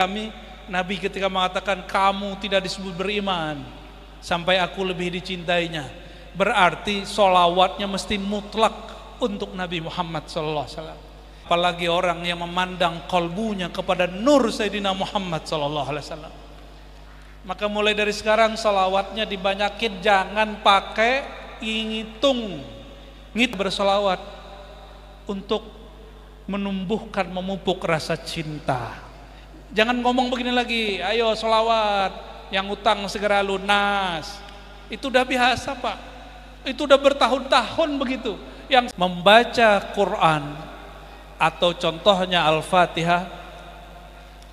Kami, Nabi ketika mengatakan kamu tidak disebut beriman sampai aku lebih dicintainya, berarti sholawatnya mesti mutlak untuk Nabi Muhammad SAW. Apalagi orang yang memandang kalbunya kepada nur Sayyidina Muhammad SAW. Maka mulai dari sekarang sholawatnya dibanyakin, jangan pakai ngitung bersolawat untuk menumbuhkan, memupuk rasa cinta. Jangan ngomong begini lagi, ayo sholawat, yang utang segera lunas. Itu udah biasa Pak, itu udah bertahun-tahun begitu. Yang membaca Quran atau contohnya Al-Fatihah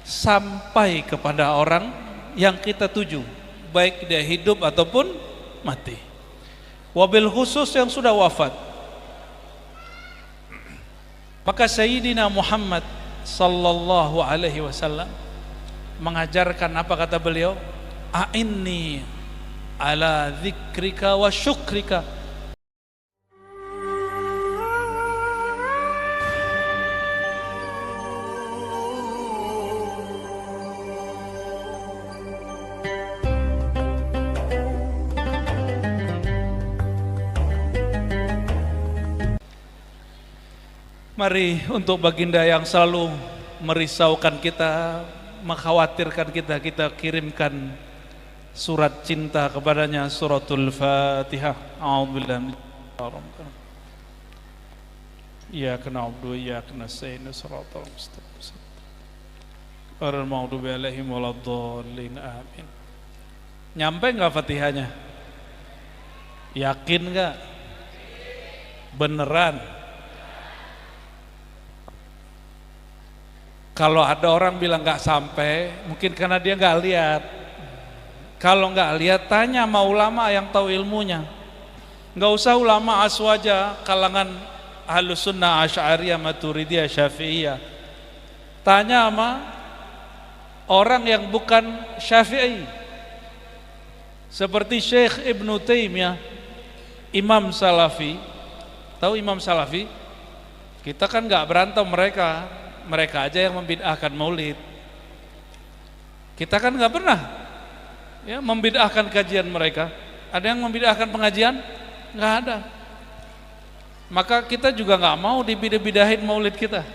sampai kepada orang yang kita tuju, baik dia hidup ataupun mati. Wabil khusus yang sudah wafat. Maka Sayyidina Muhammad sallallahu alaihi wasallam mengajarkan apa kata beliau? A'inni ala dzikrika wa syukrika. Mari untuk baginda yang selalu merisaukan kita, mengkhawatirkan kita, kita kirimkan surat cinta kepadanya, suratul Fatihah. A'udzubillahi minasyaitonir Iyyaka na'budu wa iyyaka nasta'in shiratal mustaqim. Ghairil maghdubi 'alaihim waladdallin. Amin. Nyampe enggak Fatihahnya? Yakin enggak? Beneran? Kalau ada orang bilang nggak sampai, mungkin karena dia nggak lihat. Kalau nggak lihat, tanya sama ulama yang tahu ilmunya. Nggak usah ulama aswaja, kalangan Ahlus Sunnah, Asy'ariyah, Maturidiyah, Syafi'iyah. Tanya sama orang yang bukan Syafi'i, seperti Syekh Ibnu Taimiyah, Imam Salafi. Tahu Imam Salafi? Kita kan nggak berantem mereka. Mereka aja yang membid'ahkan maulid. Kita kan nggak pernah ya membid'ahkan kajian mereka. Ada yang membid'ahkan pengajian? Nggak ada. Maka kita juga nggak mau dibidah-bidahin maulid kita.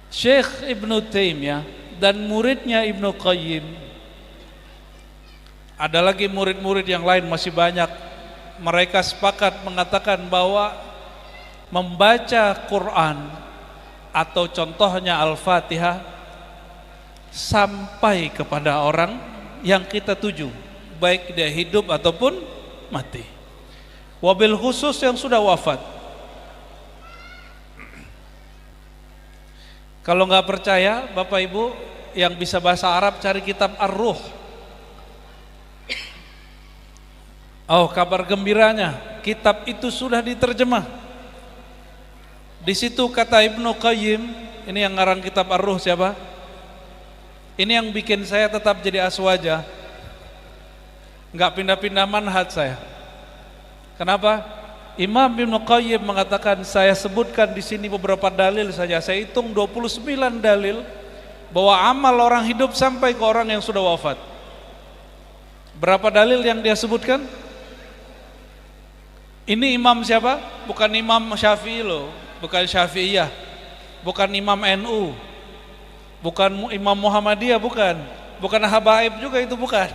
Syekh Ibnu Taimiyah dan muridnya Ibnu Qayyim, ada lagi murid-murid yang lain masih banyak. Mereka sepakat mengatakan bahwa membaca Quran atau contohnya Al-Fatihah sampai kepada orang yang kita tuju, baik dia hidup ataupun mati. Wabil khusus yang sudah wafat. Kalau nggak percaya Bapak Ibu yang bisa bahasa Arab, cari kitab Ar-Ruh. Oh, kabar gembiranya, kitab itu sudah diterjemah. Di situ kata Ibnu Qayyim, ini yang ngarang kitab Ar-Ruh siapa? Ini yang bikin saya tetap jadi aswaja, nggak pindah-pindah manhaj saya. Kenapa? Imam Ibnu Qayyim mengatakan, saya sebutkan di sini beberapa dalil saja. Saya hitung 29 dalil bahwa amal orang hidup sampai ke orang yang sudah wafat. Berapa dalil yang dia sebutkan? Ini imam siapa? Bukan Imam Syafi'i loh. Bukan Syafi'iyah, bukan Imam NU, bukan Imam Muhammadiyah, bukan Habaib juga, itu bukan.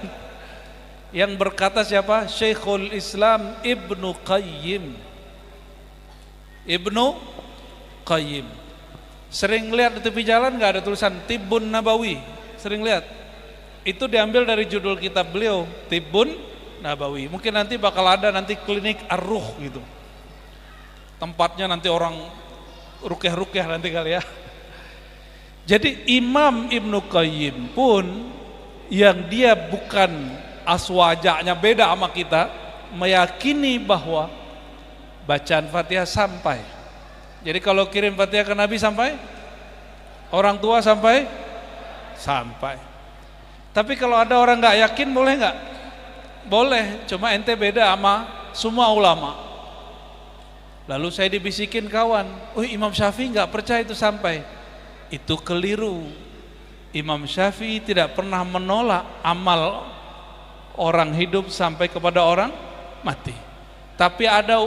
Yang berkata siapa? Syekhul Islam Ibnu Qayyim. Ibnu Qayyim. Sering lihat di tepi jalan nggak ada tulisan Tibbun Nabawi? Sering lihat? Itu diambil dari judul kitab beliau, Tibbun Nabawi. Mungkin nanti bakal ada nanti klinik Ar-Ruh gitu. Tempatnya nanti orang rukyah-rukyah nanti kali ya. Jadi Imam Ibnu Qayyim pun yang dia bukan aswajanya, beda sama kita, meyakini bahwa bacaan Fatihah sampai. Jadi kalau kirim Fatihah ke Nabi sampai, orang tua sampai. Tapi kalau ada orang nggak yakin, boleh nggak? Boleh, cuma ente beda sama semua ulama. Lalu saya dibisikin kawan, oh Imam Syafi'i nggak percaya itu sampai. Itu keliru. Imam Syafi'i tidak pernah menolak amal orang hidup sampai kepada orang mati. Tapi ada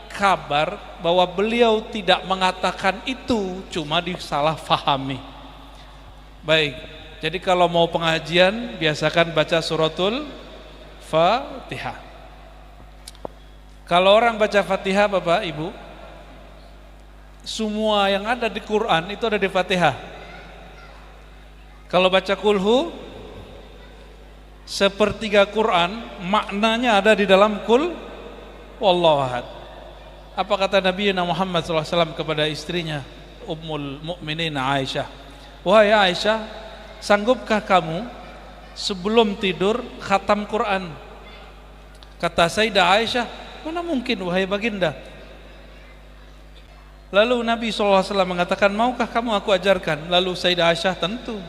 kabar bahwa beliau tidak mengatakan itu, cuma disalahfahami. Baik, jadi kalau mau pengajian biasakan baca suratul Fatihah. Kalau orang baca Fatihah, Bapak Ibu, semua yang ada di Quran itu ada di Fatihah. Kalau baca kulhu, sepertiga Quran maknanya ada di dalam kul wallahu ahad. Apa kata Nabi Muhammad SAW kepada istrinya Ummul Mukminin Aisyah? Wahai Aisyah, sanggupkah kamu sebelum tidur khatam Quran? Kata Sayyidah Aisyah, mana mungkin wahai baginda. Lalu Nabi SAW mengatakan, maukah kamu aku ajarkan? Lalu Sayyidah Aisyah, tentu.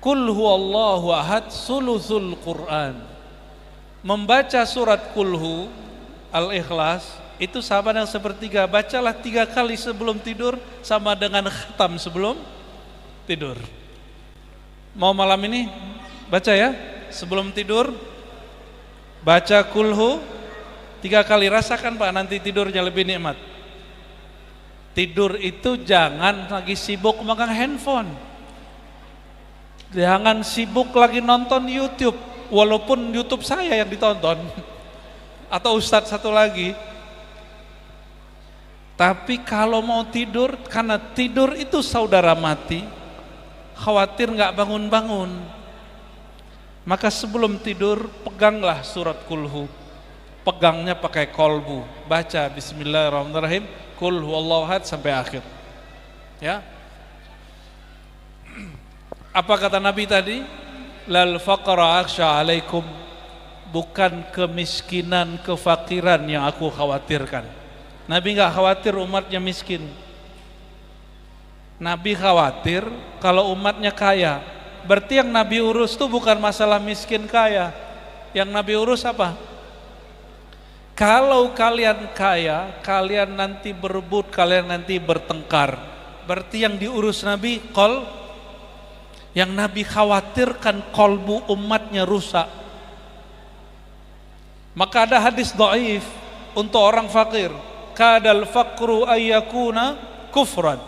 Qul huwallahu ahad sulusul Quran. Membaca surat kulhu Al-Ikhlas itu sama dengan sepertiga. Bacalah 3 kali sebelum tidur, sama dengan khatam sebelum tidur. Mau malam ini baca ya, sebelum tidur baca kulhu 3 kali. Rasakan Pak, nanti tidurnya lebih nikmat. Tidur itu jangan lagi sibuk megang handphone, jangan sibuk lagi nonton YouTube, walaupun YouTube saya yang ditonton atau ustadz satu lagi. Tapi kalau mau tidur, karena tidur itu saudara mati, khawatir nggak bangun-bangun, maka sebelum tidur peganglah surat kulhu. Pegangnya pakai kolbu, baca bismillahirrahmanirrahim, kul huwallahu ahad sampai akhir. Ya. Apa kata Nabi tadi? Lal faqra akhsha alaikum. Bukan kemiskinan, kefakiran yang aku khawatirkan. Nabi enggak khawatir umatnya miskin. Nabi khawatir kalau umatnya kaya. Berarti yang Nabi urus itu bukan masalah miskin kaya. Yang Nabi urus apa? Kalau kalian kaya, kalian nanti berebut, kalian nanti bertengkar. Berarti yang diurus Nabi yang Nabi khawatirkan kolbu umatnya rusak. Maka ada hadis dhaif untuk orang fakir. Kadal faqru ayyakuna kufran.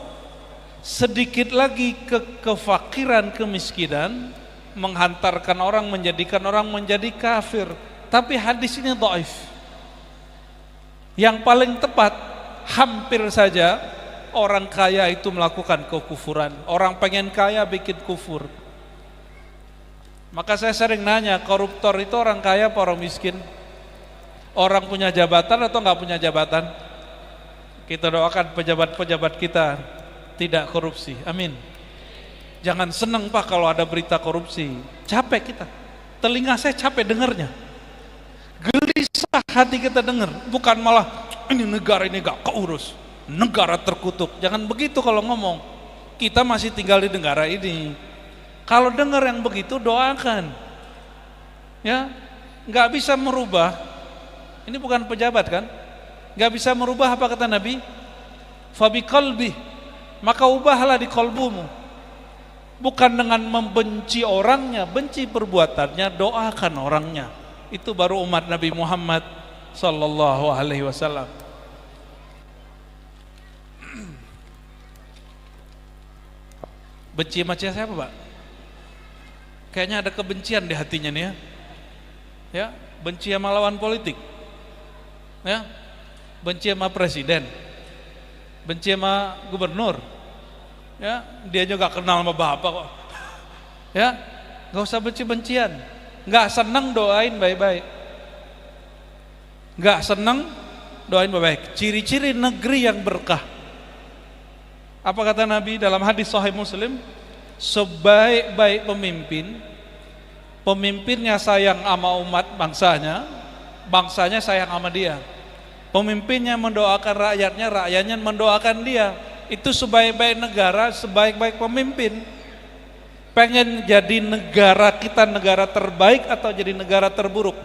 Sedikit lagi kefakiran, kemiskinan menghantarkan orang, menjadikan orang menjadi kafir. Tapi hadis ini dhaif. Yang paling tepat, hampir saja orang kaya itu melakukan kekufuran. Orang pengen kaya bikin kufur. Maka saya sering nanya, koruptor itu orang kaya apa orang miskin? Orang punya jabatan atau nggak punya jabatan? Kita doakan pejabat-pejabat kita tidak korupsi, amin. Jangan senang Pak kalau ada berita korupsi, capek kita, telinga saya capek dengarnya, gelisah hati kita dengar. Bukan malah ini negara ini gak keurus, negara terkutuk. Jangan begitu kalau ngomong. Kita masih tinggal di negara ini. Kalau dengar yang begitu doakan. Ya, nggak bisa merubah. Ini bukan pejabat kan? Nggak bisa merubah apa kata Nabi? Fabi qalbi, maka ubahlah di kolbumu. Bukan dengan membenci orangnya, benci perbuatannya, doakan orangnya. Itu baru umat Nabi Muhammad sallallahu alaihi wasallam. Benci sama siapa Pak? Kayaknya ada kebencian di hatinya nih ya. Ya, benci sama lawan politik. Ya, benci sama presiden. Benci sama gubernur. Ya, dia juga kenal sama bapak kok. Ya, nggak usah benci-bencian. Nggak senang doain baik-baik. Nggak senang doain baik-baik. Ciri-ciri negeri yang berkah. Apa kata Nabi dalam hadis Sahih Muslim? Sebaik-baik pemimpin, pemimpinnya sayang sama umat bangsanya, bangsanya sayang sama dia. Pemimpinnya mendoakan rakyatnya, rakyatnya mendoakan dia. Itu sebaik-baik negara, sebaik-baik pemimpin. Pengen jadi negara kita negara terbaik atau jadi negara terburuk?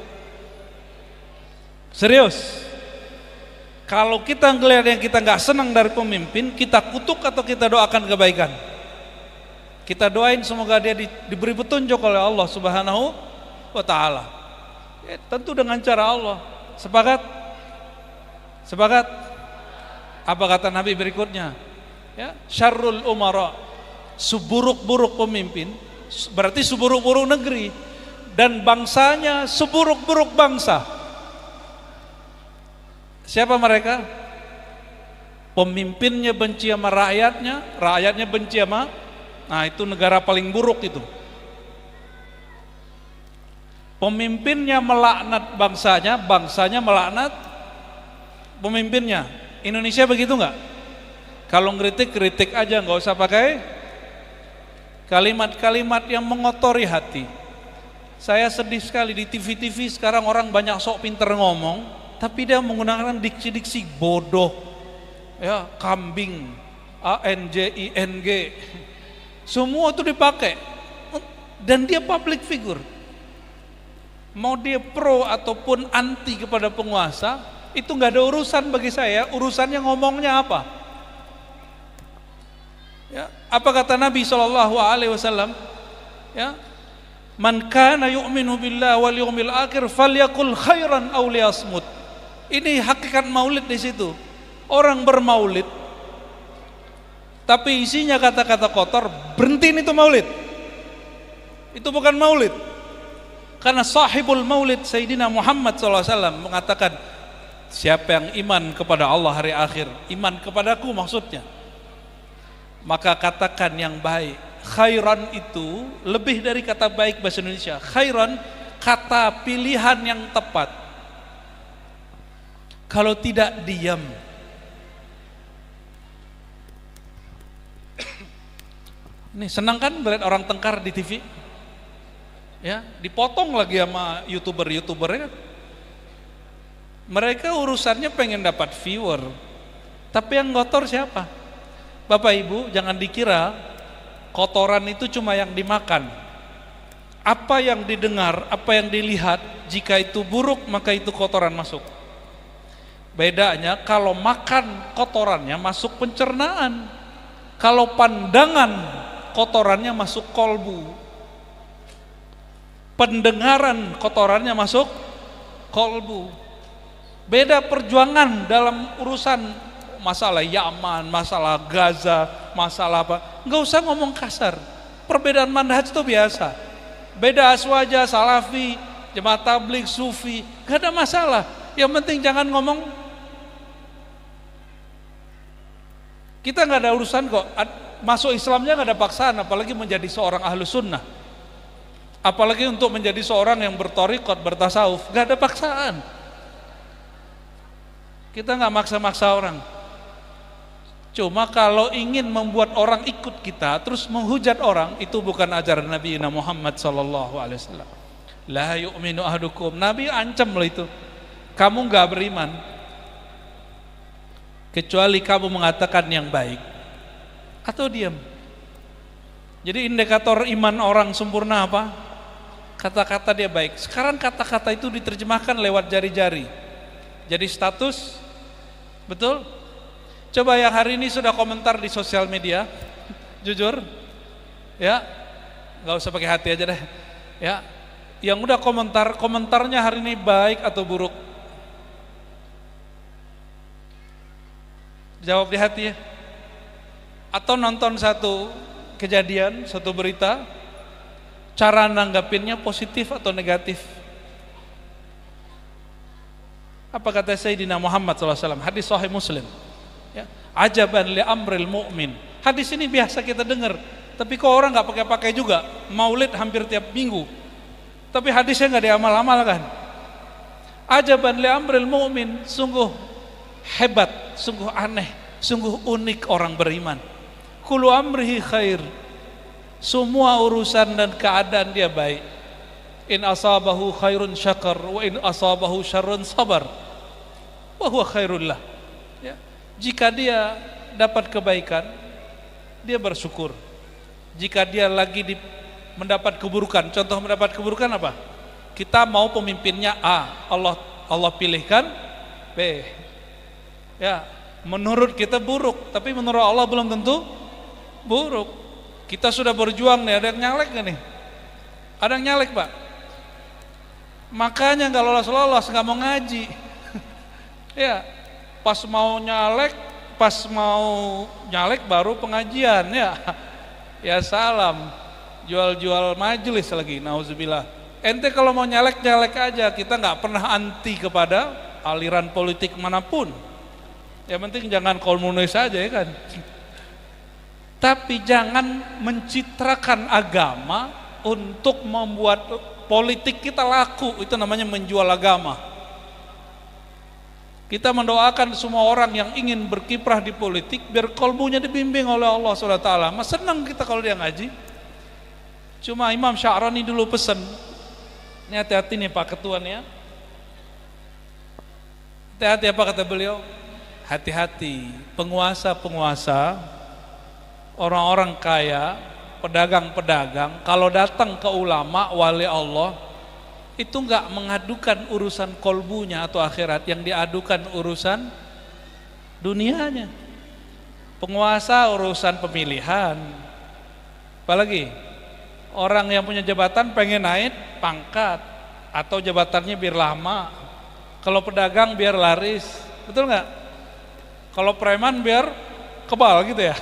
Serius? Kalau kita ngelihat yang kita nggak senang dari pemimpin, kita kutuk atau kita doakan kebaikan? Kita doain semoga dia diberi petunjuk oleh Allah Subhanahu wa taala. Ya, tentu dengan cara Allah. Sepakat? Sepakat? Apa kata Nabi berikutnya? Ya, syarrul umara, seburuk-buruk pemimpin, berarti seburuk-buruk negeri, dan bangsanya seburuk-buruk bangsa. Siapa mereka? Pemimpinnya benci sama rakyatnya, rakyatnya benci sama, nah itu negara paling buruk itu. Pemimpinnya melaknat bangsanya, bangsanya melaknat pemimpinnya. Indonesia begitu nggak? Kalau ngeritik, kritik aja, nggak usah pakai kalimat-kalimat yang mengotori hati. Saya sedih sekali di TV-TV sekarang orang banyak sok pinter ngomong, tapi dia menggunakan diksi-diksi bodoh, ya, kambing, ANJING, semua itu dipakai, dan dia public figure. Mau dia pro ataupun anti kepada penguasa, itu nggak ada urusan bagi saya. Urusannya ngomongnya apa? Ya, apa kata Nabi SAW? Ya, man kana yu'minu billahi wal yawmil akhir falyakul khairan aw liyasmut. Ini hakikat maulid di situ. Orang bermaulid, tapi isinya kata-kata kotor, berhentiin itu maulid. Itu bukan maulid. Karena sahibul maulid Sayyidina Muhammad SAW mengatakan, siapa yang iman kepada Allah hari akhir, iman kepadaku maksudnya, maka katakan yang baik. Khairan itu lebih dari kata baik bahasa Indonesia. Khairan kata pilihan yang tepat. Kalau tidak, diam. Ini senang kan melihat orang tengkar di TV? Ya, dipotong lagi sama youtuber-youtubernya. Mereka urusannya pengen dapat viewer, tapi yang kotor siapa? Bapak Ibu, jangan dikira kotoran itu cuma yang dimakan. Apa yang didengar, apa yang dilihat, jika itu buruk maka itu kotoran masuk. Bedanya kalau makan kotorannya masuk pencernaan, kalau pandangan kotorannya masuk kolbu. Pendengaran kotorannya masuk kolbu. Beda perjuangan dalam urusan masalah Yaman, masalah Gaza, masalah apa. Nggak usah ngomong kasar. Perbedaan manhaj itu biasa. Beda aswaja, salafi, jemaah tabligh, sufi, nggak ada masalah. Yang penting jangan ngomong. Kita nggak ada urusan kok. Masuk Islamnya nggak ada paksaan, apalagi menjadi seorang ahlu sunnah. Apalagi untuk menjadi seorang yang bertorikot, bertasawuf, gak ada paksaan. Kita gak maksa-maksa orang. Cuma kalau ingin membuat orang ikut kita, terus menghujat orang, itu bukan ajaran Nabi Muhammad SAW. La yu'minu ahadukum. Nabi ancam loh itu. Kamu gak beriman kecuali kamu mengatakan yang baik atau diam. Jadi indikator iman orang sempurna apa? Kata-kata dia baik. Sekarang kata-kata itu diterjemahkan lewat jari-jari. Jadi status, betul? Coba yang hari ini sudah komentar di sosial media, jujur, ya, nggak usah pakai hati aja deh, ya. Yang udah komentar, komentarnya hari ini baik atau buruk? Jawab di hati ya. Atau nonton satu kejadian, satu berita, cara nanggapinnya positif atau negatif? Apa kata Sayyidina Muhammad SAW? Hadis Sahih Muslim. Ya, ajaban li amril mu'min. Hadis ini biasa kita dengar, tapi kok orang nggak pakai-pakai juga. Maulid hampir tiap minggu, tapi hadisnya nggak diamal-amalkan. Ajaban li amril mu'min, sungguh hebat, sungguh aneh, sungguh unik orang beriman. Kullu amrihi khair. Semua urusan dan keadaan dia baik. In asabahu khairun syakar, wa in asabahu syarrun sabar, wa huwa khairullah. Ya. Jika dia dapat kebaikan, dia bersyukur. Jika dia lagi mendapat keburukan, contoh mendapat keburukan apa? Kita mau pemimpinnya A, Allah pilihkan B. Ya, menurut kita buruk, tapi menurut Allah belum tentu buruk. Kita sudah berjuang nih, ada yang nyalek gak nih? Ada yang nyalek Pak? Makanya gak lolos-lolos, gak mau ngaji. Ya, pas mau nyalek baru pengajian ya. Ya salam, jual-jual majelis lagi, nauzubillah. Ente kalau mau nyalek aja, kita gak pernah anti kepada aliran politik manapun. Yang penting jangan komunis aja ya kan. Tapi jangan mencitrakan agama untuk membuat politik kita laku, itu namanya menjual agama. Kita mendoakan semua orang yang ingin berkiprah di politik biar kolbunya dibimbing oleh Allah SWT. Mas senang kita kalau dia ngaji. Cuma Imam Sya'rani dulu pesan, ini hati-hati nih Pak Ketua nih ya. Hati-hati apa kata beliau? Hati-hati penguasa-penguasa, orang-orang kaya, pedagang-pedagang kalau datang ke ulama wali Allah itu enggak mengadukan urusan kolbunya atau akhirat, yang diadukan urusan dunianya. Penguasa urusan pemilihan, apalagi orang yang punya jabatan pengen naik pangkat atau jabatannya biar lama. Kalau pedagang biar laris, betul nggak? Kalau preman biar kebal gitu ya.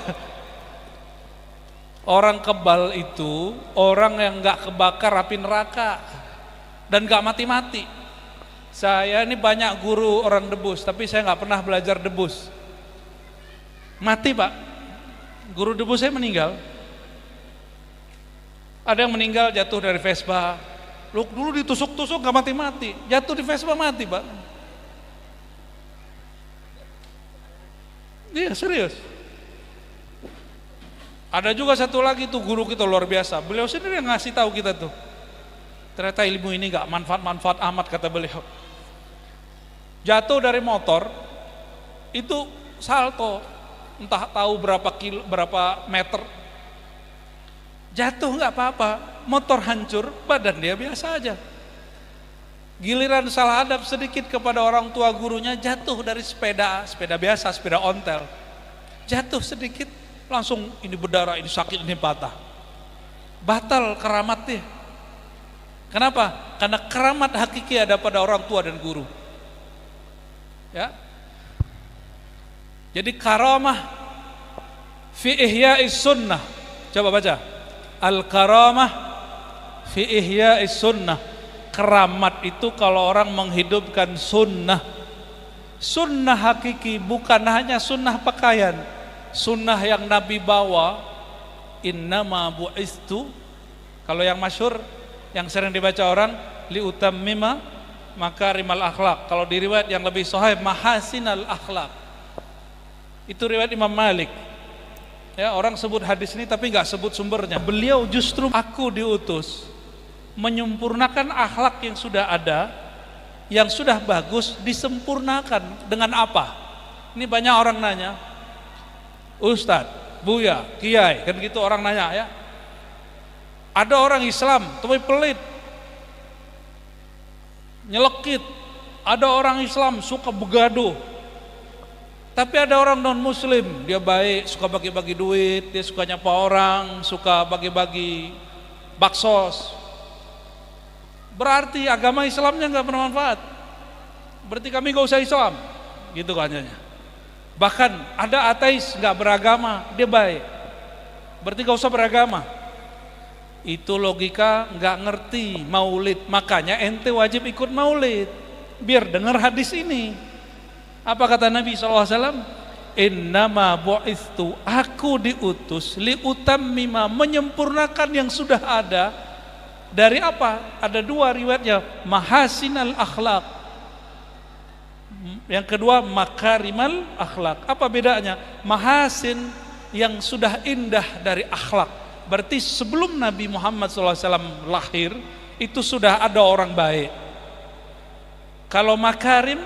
Orang kebal itu orang yang nggak kebakar api neraka dan nggak mati-mati. Saya ini banyak guru orang debus, tapi saya nggak pernah belajar debus. Mati Pak, guru debus saya meninggal. Ada yang meninggal jatuh dari Vespa. Lu dulu ditusuk-tusuk nggak mati-mati, jatuh di Vespa mati Pak. Iya serius. Ada juga satu lagi tuh guru kita luar biasa. Beliau sendiri yang ngasih tahu kita tuh. Ternyata ilmu ini nggak manfaat-manfaat amat kata beliau. Jatuh dari motor itu salto, entah tahu berapa meter. Jatuh nggak apa-apa, motor hancur, badan dia biasa aja. Giliran salah adab sedikit kepada orang tua gurunya, jatuh dari sepeda biasa, sepeda ontel. Jatuh sedikit, langsung ini berdarah, ini sakit, ini patah. Batal keramatnya. Kenapa? Karena keramat hakiki ada pada orang tua dan guru. Ya. Jadi karamah fi ihya'is sunnah. Coba baca. Al-karamah fi ihya'is sunnah. Keramat itu kalau orang menghidupkan sunnah. Sunnah hakiki, bukan hanya sunnah pakaian. Sunnah yang Nabi bawa, innama bu'istu. Kalau yang masyhur, yang sering dibaca orang, liutammima makarimal akhlak. Kalau di riwayat yang lebih sahih, mahasinal akhlak. Itu riwayat Imam Malik. Ya, orang sebut hadis ini tapi nggak sebut sumbernya. Beliau justru, aku diutus menyempurnakan akhlak yang sudah ada, yang sudah bagus disempurnakan dengan apa? Ini banyak orang nanya, Ustadz, Buya, Kiai, kan gitu orang nanya ya. Ada orang Islam tapi pelit, nyelekit. Ada orang Islam suka begaduh. Tapi ada orang non muslim, dia baik, suka bagi-bagi duit, dia suka nyapa orang, suka bagi-bagi baksos. Berarti agama Islamnya nggak bermanfaat. Berarti kami nggak usah Islam, gitu katanya. Bahkan ada ateis nggak beragama, dia baik. Berarti nggak usah beragama. Itu logika nggak ngerti maulid. Makanya ente wajib ikut maulid biar dengar hadis ini. Apa kata Nabi SAW? Innama bu'istu, aku diutus liutammima, menyempurnakan yang sudah ada. Dari apa? Ada dua riwayatnya, mahasinal akhlak. Yang kedua makarimal akhlak. Apa bedanya? Mahasin yang sudah indah dari akhlak. Berarti sebelum Nabi Muhammad SAW lahir itu sudah ada orang baik. Kalau makarim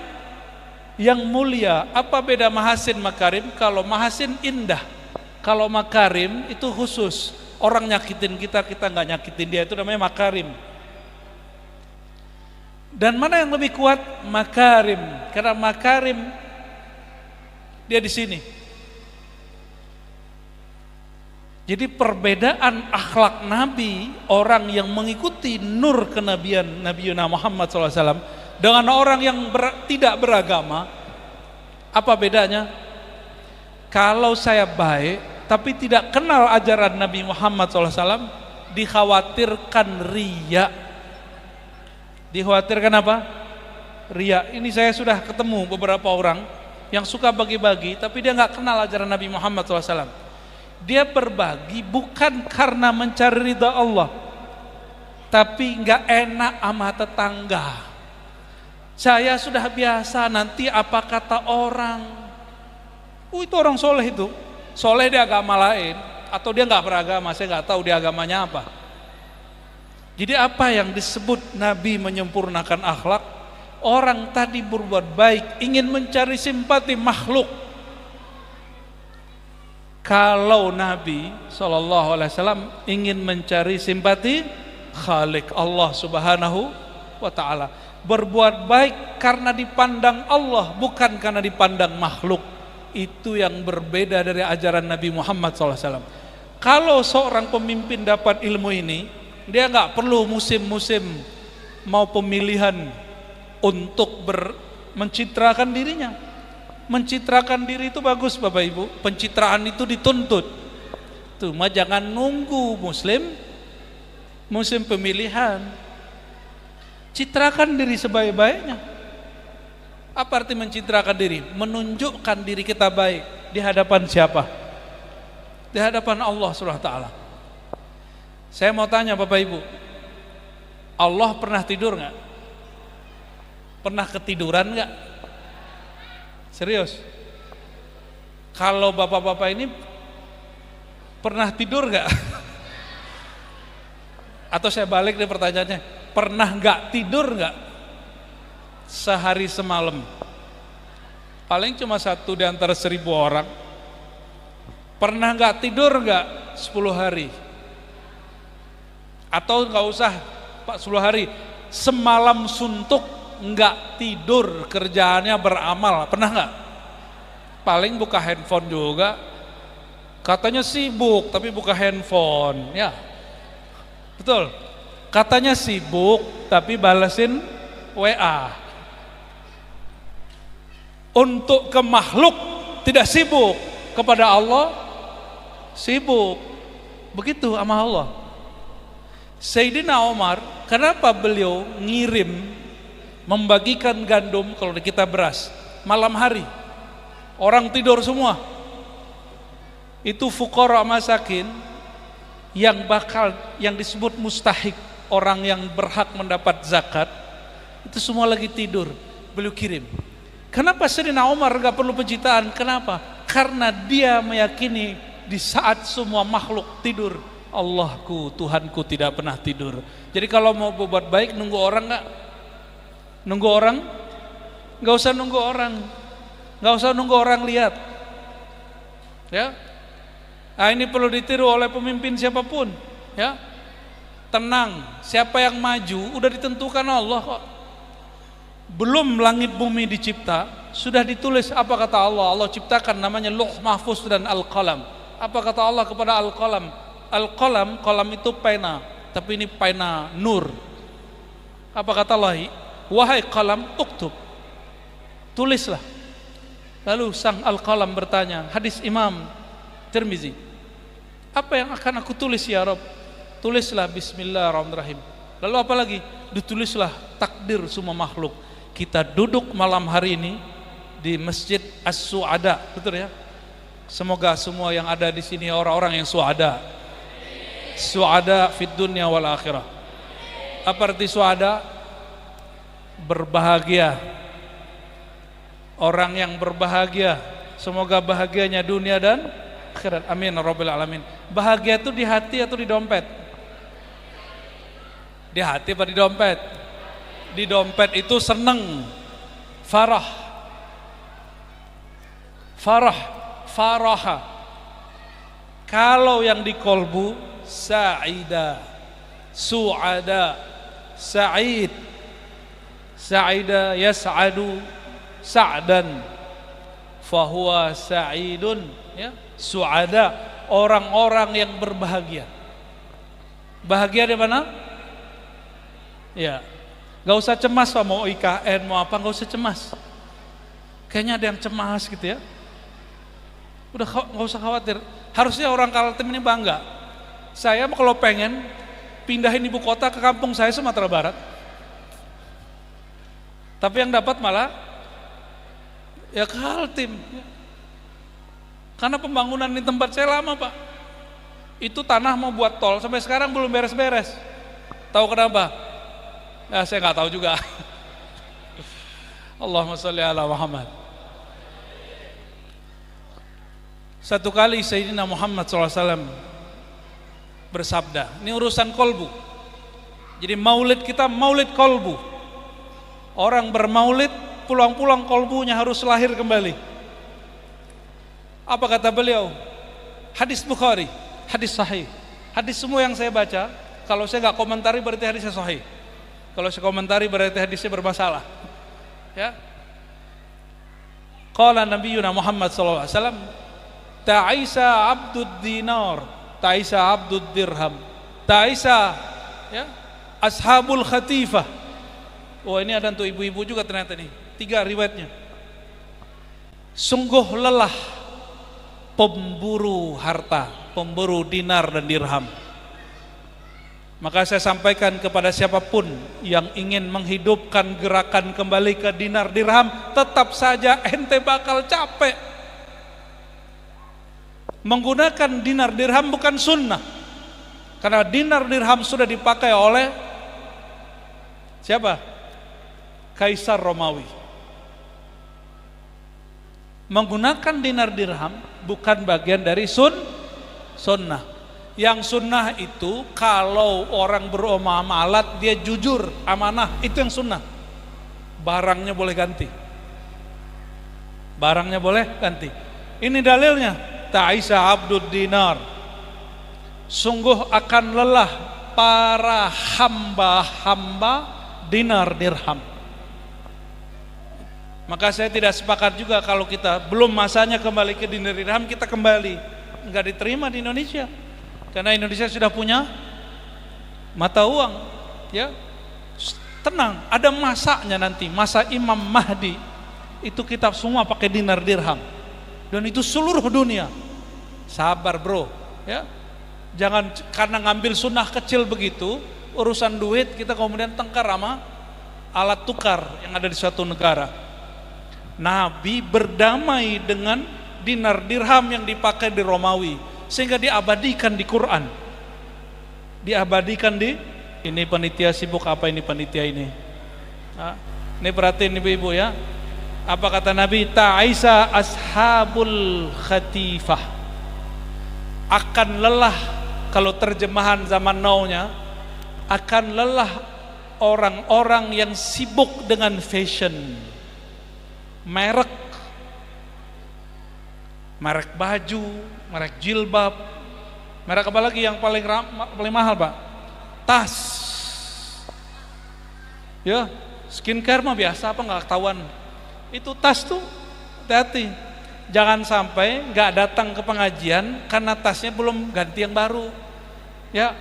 yang mulia, apa beda mahasin makarim? Kalau mahasin indah, kalau makarim itu khusus. Orang nyakitin kita, kita nggak nyakitin dia, itu namanya makarim. Dan mana yang lebih kuat? Makarim. Karena makarim dia di sini. Jadi perbedaan akhlak Nabi, orang yang mengikuti nur kenabian Nabi Muhammad SAW dengan orang yang tidak beragama, apa bedanya? Kalau saya baik tapi tidak kenal ajaran Nabi Muhammad SAW, dikhawatirkan riya. Dikhawatirkan apa? Riya. Ini saya sudah ketemu beberapa orang yang suka bagi-bagi tapi dia nggak kenal ajaran Nabi Muhammad SAW. Dia berbagi bukan karena mencari ridha Allah, tapi nggak enak sama tetangga. Saya sudah biasa, nanti apa kata orang. Itu orang soleh itu, soleh di agama lain, atau dia nggak beragama, saya nggak tahu dia agamanya apa. Jadi apa yang disebut Nabi menyempurnakan akhlak? Orang tadi berbuat baik, ingin mencari simpati makhluk. Kalau Nabi SAW ingin mencari simpati Khalik, Allah Subhanahu wa ta'ala. Berbuat baik karena dipandang Allah, bukan karena dipandang makhluk. Itu yang berbeda dari ajaran Nabi Muhammad SAW. Kalau seorang pemimpin dapat ilmu ini, dia nggak perlu musim-musim mau pemilihan untuk mencitrakan dirinya. Mencitrakan diri itu bagus Bapak Ibu, pencitraan itu dituntut. Cuma jangan nunggu musim pemilihan. Citrakan diri sebaik-baiknya. Apa arti mencitrakan diri? Menunjukkan diri kita baik di hadapan siapa? Di hadapan Allah Subhanahu wa taala. Saya mau tanya Bapak Ibu, Allah pernah tidur nggak? Pernah ketiduran nggak? Serius? Kalau bapak-bapak ini pernah tidur gak? Atau saya balik nih pertanyaannya, pernah gak tidur gak? Sehari semalam? Paling cuma satu di antara 1000 orang. Pernah gak tidur gak 10 hari? Atau gak usah Pak 10 hari, semalam suntuk nggak tidur, kerjaannya beramal, pernah nggak? Paling buka handphone juga, katanya sibuk tapi buka handphone, ya betul. Katanya sibuk tapi balesin WA. Untuk ke makhluk tidak sibuk, kepada Allah sibuk. Begitu sama Allah. Sayyidina Umar, kenapa beliau ngirim membagikan gandum kalau kita beras malam hari, orang tidur semua, itu fuqara masakin yang disebut mustahik, orang yang berhak mendapat zakat, itu semua lagi tidur, beliau kirim. Kenapa Sayyidina Umar gak perlu pencitraan? Kenapa? Karena dia meyakini di saat semua makhluk tidur, Allahku, Tuhanku tidak pernah tidur. Jadi kalau mau berbuat baik, nunggu orang gak? Nunggu orang? Nggak usah nunggu orang, nggak usah nunggu orang lihat. Ya, nah, ini perlu ditiru oleh pemimpin siapapun. Ya, tenang. Siapa yang maju, udah ditentukan Allah kok. Belum langit bumi dicipta, sudah ditulis apa kata Allah. Allah ciptakan namanya Lauh Mahfuz dan Al-Qalam. Apa kata Allah kepada Al-Qalam? Al-Qalam, qalam itu pena, tapi ini pena nur. Apa kata Allah? Wahai qalam, uktub, tulislah. Lalu sang Al-Qalam bertanya, hadis Imam Tirmizi, apa yang akan aku tulis ya Rabb? Tulislah Bismillahirrahmanirrahim. Lalu apa lagi? Ditulislah takdir semua makhluk. Kita duduk malam hari ini di Masjid As-Su'ada, betul ya? Semoga semua yang ada di sini orang-orang yang su'ada. Su'ada fid dunya wal akhirah. Apa arti su'ada? Berbahagia. Orang yang berbahagia, semoga bahagianya dunia dan akhirat. Amin rabbil alamin. Bahagia itu di hati atau di dompet? Di hati apa di dompet? Di dompet itu seneng, farah, faraha. Kalau yang di kolbu, sa'ida, su'ada, sa'id. Sa'ida yas'adu sa'dan fahuwa sa'idun, ya, su'ada. orang-orang yang berbahagia. Bahagia di mana? Ya, gak usah cemas Pak, mau IKN, mau apa, gak usah cemas. Kayaknya ada yang cemas gitu ya. Udah gak usah khawatir. Harusnya orang Kaltim ini bangga. Saya kalau pengen pindahin ibu kota ke kampung saya Sumatera Barat. Tapi yang dapat malah ya Kaltim. Karena pembangunan di tempat saya lama Pak. Itu tanah mau buat tol sampai sekarang belum beres-beres. Tahu kenapa? Ya saya nggak tahu juga. Allahumma sholli ala Muhammad. Satu kali Sayyidina Muhammad SAW bersabda, ini urusan kolbu. Jadi maulid kita maulid kolbu. Orang bermaulid pulang-pulang kolbunya harus lahir kembali. Apa kata beliau? Hadis Bukhari, hadis sahih. Hadis semua yang saya baca, kalau saya nggak komentari berarti hadisnya sahih. Kalau saya komentari berarti hadisnya bermasalah. Ya. Qala Nabiyuna Muhammad sallallahu alaihi wasallam, ta'isa abdud dinar, ta'isa abdud dirham, ta'isa ya, ashabul khatifah. Oh ini ada untuk ibu-ibu juga ternyata nih. 3 riwayatnya. Sungguh lelah pemburu harta, pemburu dinar dan dirham. Maka saya sampaikan kepada siapapun yang ingin menghidupkan gerakan kembali ke dinar dirham, tetap saja ente bakal capek. Menggunakan dinar dirham bukan sunnah. Karena dinar dirham sudah dipakai oleh siapa? Kaisar Romawi. Menggunakan dinar dirham bukan bagian dari sunnah. Yang sunnah itu kalau orang bermuamalat dia jujur, amanah, itu yang sunnah. Barangnya boleh ganti. Barangnya boleh ganti. Ini dalilnya. Ta'isa abdud dinar. Sungguh akan lelah para hamba-hamba dinar dirham. Maka saya tidak sepakat juga kalau kita belum masanya kembali ke dinar dirham kita kembali. Enggak diterima di Indonesia. Karena Indonesia sudah punya mata uang, ya. Tenang, ada masanya nanti, masa Imam Mahdi. Itu kita semua pakai dinar dirham. Dan itu seluruh dunia. Sabar, bro, ya. Jangan karena ngambil sunnah kecil begitu, urusan duit kita kemudian tengkar sama alat tukar yang ada di suatu negara. Nabi berdamai dengan dinar dirham yang dipakai di Romawi sehingga diabadikan di Quran. Diabadikan di ini panitia sibuk apa ini panitia ini? Nah, ini perhatiin ibu-ibu ya. Apa kata Nabi? Ta'isa ashabul khatifah. Akan lelah, kalau terjemahan zaman now-nya, akan lelah orang-orang yang sibuk dengan fashion. Merek baju, merek jilbab, merek apa lagi yang paling mahal Pak? Tas. Ya, skincare mah biasa apa nggak ketahuan. Itu tas tuh hati-hati. Jangan sampai nggak datang ke pengajian karena tasnya belum ganti yang baru. Ya,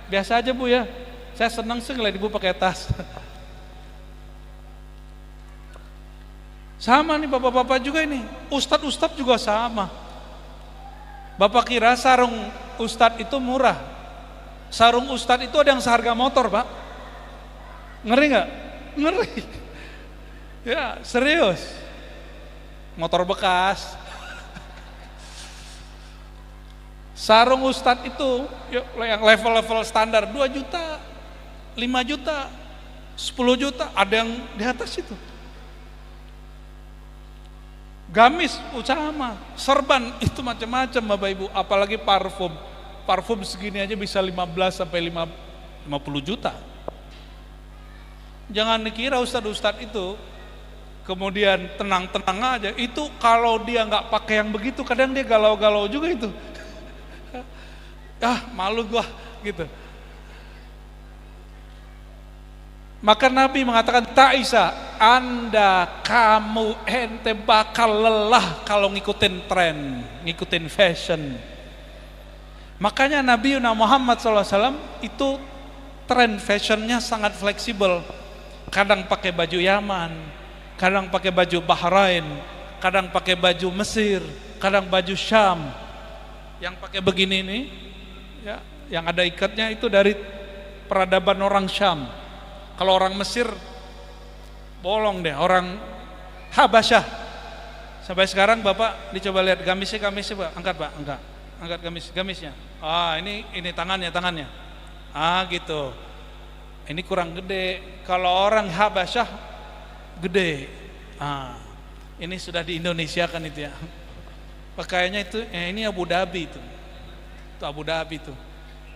biasa aja Bu ya. Saya senang sih ngeliat Ibu pakai tas. Sama nih bapak-bapak juga ini, ustadz juga sama. Bapak kira sarung ustadz itu murah? Sarung ustadz itu ada yang seharga motor Pak. Ngeri nggak? Ngeri. Ya serius. Motor bekas. Sarung ustadz itu yang level-level standar 2 juta, 5 juta, 10 juta, ada yang di atas itu. Gamis sama, serban itu macam-macam Bapak Ibu, apalagi parfum. Parfum segini aja bisa 15 sampai 50 juta. Jangan dikira ustadz-ustadz itu kemudian tenang-tenang aja. Itu kalau dia nggak pakai yang begitu, kadang dia galau-galau juga itu. Malu gua gitu. Maka Nabi mengatakan Ta'isa, kamu ente bakal lelah kalau ngikutin tren, ngikutin fashion. Makanya Nabi Muhammad SAW itu tren fashionnya sangat fleksibel. Kadang pakai baju Yaman, kadang pakai baju Bahrain, kadang pakai baju Mesir, kadang baju Syam. Yang pakai begini ini, ya, yang ada ikatnya itu dari peradaban orang Syam. Kalau orang Mesir bolong deh, orang Habasyah. Sampai sekarang Bapak dicoba lihat gamisnya Pak, angkat Pak, angkat gamisnya. Ini tangannya. Gitu. Ini kurang gede. Kalau orang Habasyah gede. Ini sudah di Indonesia kan itu ya. Pakaiannya itu, ini Abu Dhabi itu. Itu Abu Dhabi itu.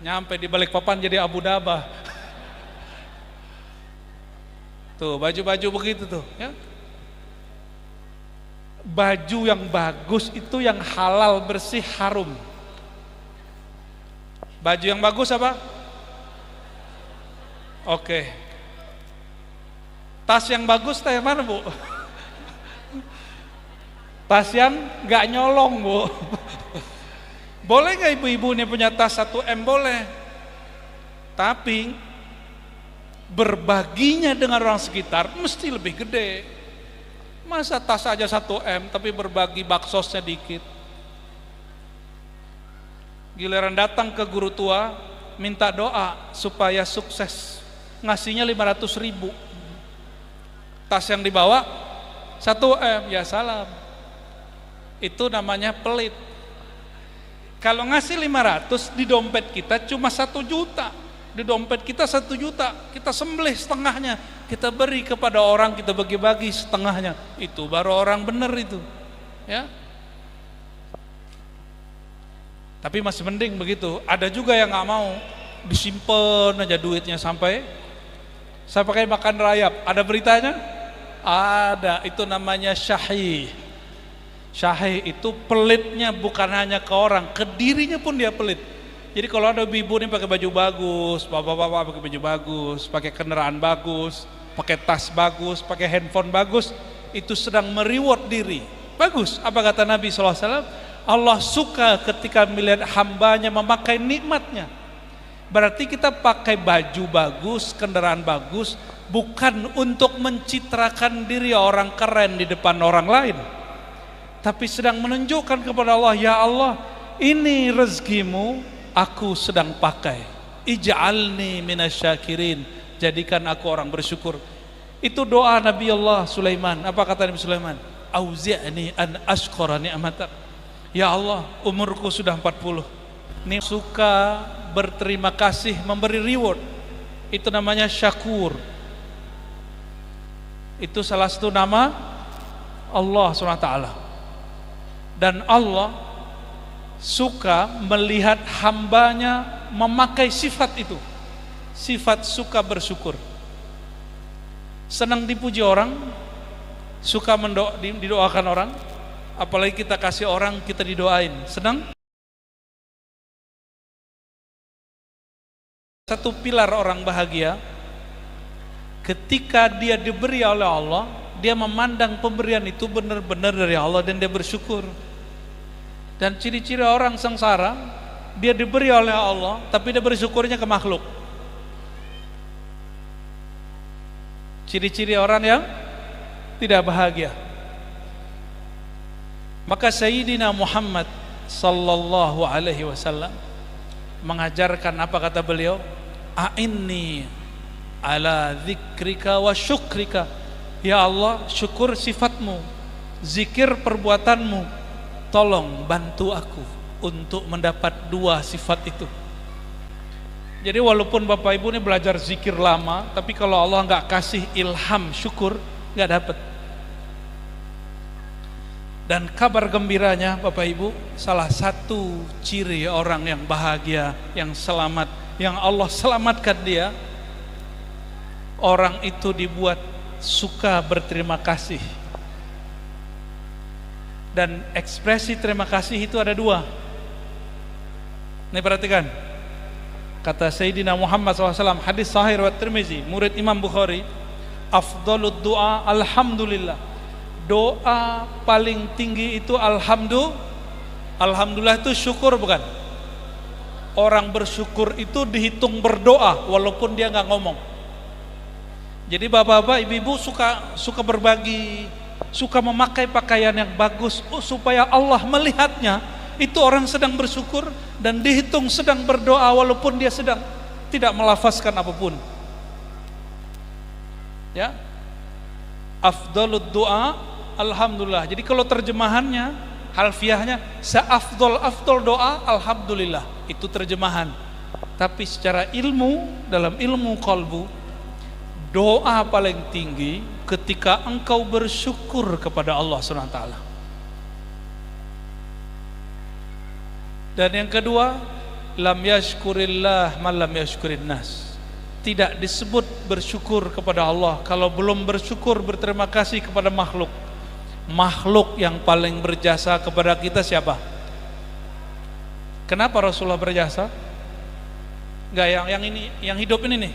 Nyampe di balik papan jadi Abu Dabah. Tuh baju-baju begitu tuh, ya. Baju yang bagus itu yang halal, bersih, harum. Baju yang bagus apa? Oke. Tas yang bagus yang mana, Bu? Tas yang gak nyolong, Bu. Boleh gak ibu-ibu ini punya tas 1M? Boleh. Tapi berbaginya dengan orang sekitar mesti lebih gede. Masa tas aja 1M tapi berbagi baksosnya dikit. Giliran datang ke guru tua minta doa supaya sukses, ngasihnya 500.000. Tas yang dibawa 1M, ya salam. Itu namanya pelit. Kalau ngasih 500 di dompet kita cuma 1 juta. Di dompet kita 1 juta, kita sembelih setengahnya, kita beri kepada orang, kita bagi-bagi setengahnya. Itu baru orang benar itu, ya. Tapi masih mending begitu. Ada juga yang nggak mau, disimpan aja duitnya sampai saya pakai makan rayap. Ada beritanya? Ada. Itu namanya syahih. Syahih itu pelitnya bukan hanya ke orang, ke dirinya pun dia pelit. Jadi kalau ada ibu nih pakai baju bagus, bapak-bapak pakai baju bagus, pakai kendaraan bagus, pakai tas bagus, pakai handphone bagus, itu sedang mereward diri. Bagus. Apa kata Nabi SAW? Allah suka ketika melihat hambanya memakai nikmatnya. Berarti kita pakai baju bagus, kendaraan bagus, bukan untuk mencitrakan diri orang keren di depan orang lain, tapi sedang menunjukkan kepada Allah, ya Allah, ini rezekimu, aku sedang pakai. Ij'alni minasyakirin, jadikan aku orang bersyukur. Itu doa Nabi Allah Sulaiman. Apa kata Nabi Sulaiman? Auzi'ni an ashkura ni'matak. Ya Allah, umurku sudah 40. Ini suka berterima kasih, memberi reward. Itu namanya syakur. Itu salah satu nama Allah SWT. Dan Allah suka melihat hambanya memakai sifat itu, sifat suka bersyukur. Senang dipuji orang, suka didoakan orang. Apalagi kita kasih orang, kita didoain, senang. Satu pilar orang bahagia, ketika dia diberi oleh Allah, dia memandang pemberian itu benar-benar dari Allah dan dia bersyukur. Dan ciri-ciri orang sengsara, dia diberi oleh Allah tapi dia bersyukurnya ke makhluk. Ciri-ciri orang yang tidak bahagia. Maka Sayyidina Muhammad sallallahu alaihi wasallam mengajarkan, apa kata beliau? A'inni ala dzikrika wa syukrika. Ya Allah, syukur sifatmu, zikir perbuatanmu, tolong bantu aku untuk mendapat 2 sifat itu. Jadi walaupun Bapak Ibu ini belajar zikir lama, tapi kalau Allah nggak kasih ilham syukur, nggak dapat. Dan kabar gembiranya Bapak Ibu, salah satu ciri orang yang bahagia, yang selamat, yang Allah selamatkan dia, orang itu dibuat suka berterima kasih. Dan ekspresi terima kasih itu ada 2. Ini perhatikan. Kata Sayyidina Muhammad SAW, hadis sahih riwayat Tirmizi, murid Imam Bukhari, afdhalud du'a alhamdulillah. Doa paling tinggi itu alhamdulillah. Alhamdulillah itu syukur bukan? orang bersyukur itu dihitung berdoa walaupun dia nggak ngomong. Jadi bapak-bapak, ibu-ibu suka berbagi, suka memakai pakaian yang bagus supaya Allah melihatnya. Itu orang sedang bersyukur dan dihitung sedang berdoa walaupun dia sedang tidak melafazkan apapun. Ya, afdalud doa alhamdulillah. Jadi kalau terjemahannya, harfiahnya, seafdol doa alhamdulillah, itu terjemahan. Tapi secara ilmu, dalam ilmu qalbu, doa paling tinggi ketika engkau bersyukur kepada Allah SWT. Dan yang kedua, lam yashkurillah man lam yashkurin nas. Tidak disebut bersyukur kepada Allah kalau belum bersyukur, berterima kasih kepada makhluk. Makhluk yang paling berjasa kepada kita siapa? Kenapa Rasulullah berjasa? Enggak, yang ini, yang hidup ini nih.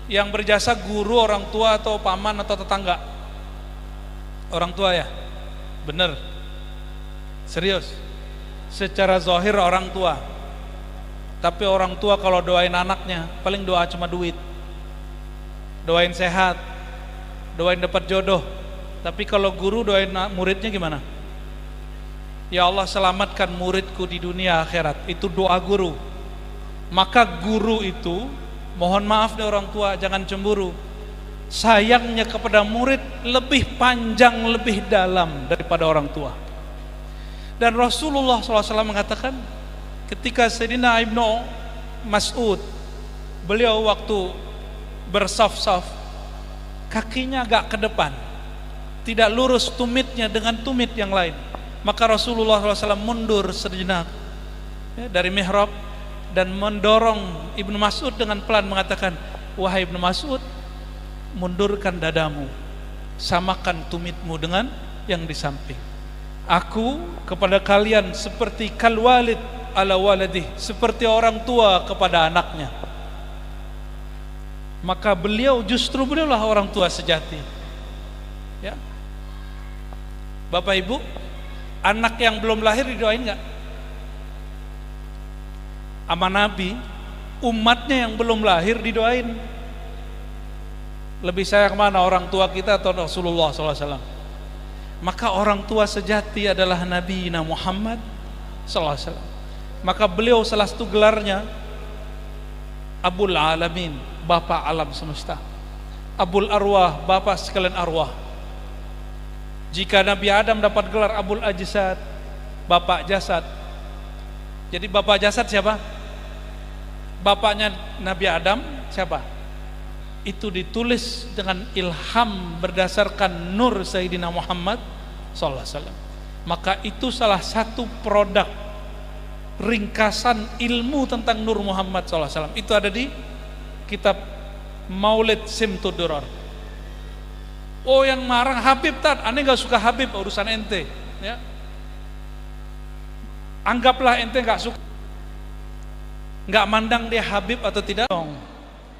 Yang berjasa guru, orang tua atau paman atau tetangga? Orang tua ya? Bener. Serius. Secara zahir orang tua. Tapi orang tua kalau doain anaknya paling doa cuma duit. Doain sehat, doain dapat jodoh. Tapi kalau guru doain muridnya gimana? Ya Allah, selamatkan muridku di dunia akhirat. Itu doa guru. Maka guru itu, mohon maaf deh orang tua, jangan cemburu. Sayangnya kepada murid lebih panjang, lebih dalam daripada orang tua. Dan Rasulullah SAW mengatakan, ketika Sayyidina Ibnu Mas'ud, beliau waktu bersaf-saf, kakinya agak ke depan, tidak lurus tumitnya dengan tumit yang lain. Maka Rasulullah SAW mundur sejenak dari mihrab dan mendorong Ibnu Mas'ud dengan pelan mengatakan, wahai Ibnu Mas'ud, mundurkan dadamu, samakan tumitmu dengan yang di samping. Aku kepada kalian seperti kal walid ala waladih, seperti orang tua kepada anaknya. Maka beliau lah orang tua sejati. Ya, Bapak Ibu, anak yang belum lahir didoain nggak? Sama Nabi, umatnya yang belum lahir didoain. Lebih sayang mana, orang tua kita atau Rasulullah SAW? Maka orang tua sejati adalah Nabi Muhammad SAW. Maka beliau salah satu gelarnya Abul Alamin, Bapak alam semesta. Abul Arwah, Bapak sekalian arwah. Jika Nabi Adam dapat gelar Abul Ajsad, Bapak jasad. Jadi Bapak jasad siapa? Bapaknya Nabi Adam siapa? Itu ditulis dengan ilham berdasarkan nur Sayyidina Muhammad SAW. Maka itu salah satu produk ringkasan ilmu tentang Nur Muhammad SAW. Itu ada di kitab Maulid Simtud Durar. Oh, yang marah Habib Tad, aneh gak suka Habib, urusan ente ya. Anggaplah ente gak suka, gak mandang dia Habib atau tidak.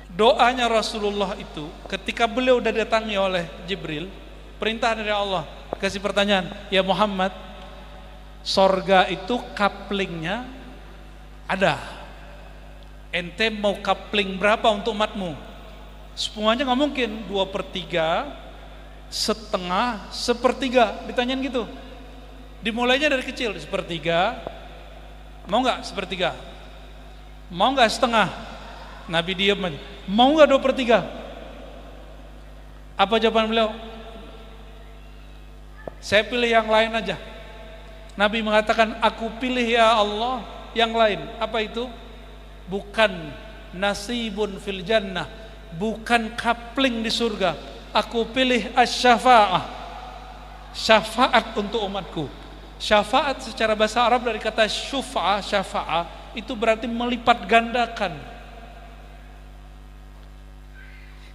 Doanya Rasulullah itu ketika beliau udah datangi oleh Jibril, perintah dari Allah, kasih pertanyaan, ya Muhammad, sorga itu kaplingnya ada, ente mau kapling berapa untuk umatmu? Semuanya nggak mungkin, 2/3, setengah, sepertiga, ditanyain gitu. Dimulainya dari kecil, sepertiga, mau nggak sepertiga? Mau nggak setengah? Nabi diam aja. Mau nggak 2/3? Apa jawaban beliau? Saya pilih yang lain aja. Nabi mengatakan, aku pilih ya Allah yang lain. Apa itu? Bukan nasibun fil jannah, bukan kapling di surga. Aku pilih asy-syafa'ah, syafaat untuk umatku. Syafaat secara bahasa Arab dari kata syuf'ah, syafa'ah, itu berarti melipat gandakan.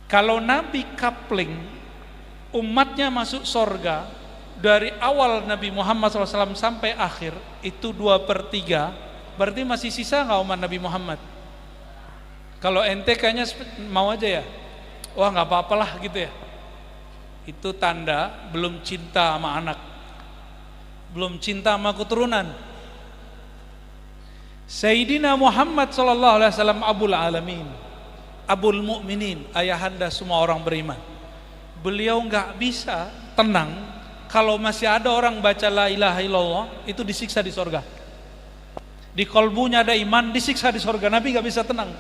Kalau Nabi kapling, umatnya masuk sorga dari awal Nabi Muhammad SAW sampai akhir, itu 2/3, berarti masih sisa nggak umat Nabi Muhammad? Kalau ente kayaknya mau aja ya, wah nggak apa-apalah gitu ya. Itu tanda belum cinta sama anak, belum cinta sama keturunan. Sayyidina Muhammad sallallahu alaihi wasallam Abul Alamin, Abul Mukminin, ayahanda semua orang beriman. Beliau nggak bisa tenang kalau masih ada orang baca la ilaha illallah itu disiksa di sorga. Di kolbunya ada iman, disiksa di sorga. Nabi nggak bisa tenang.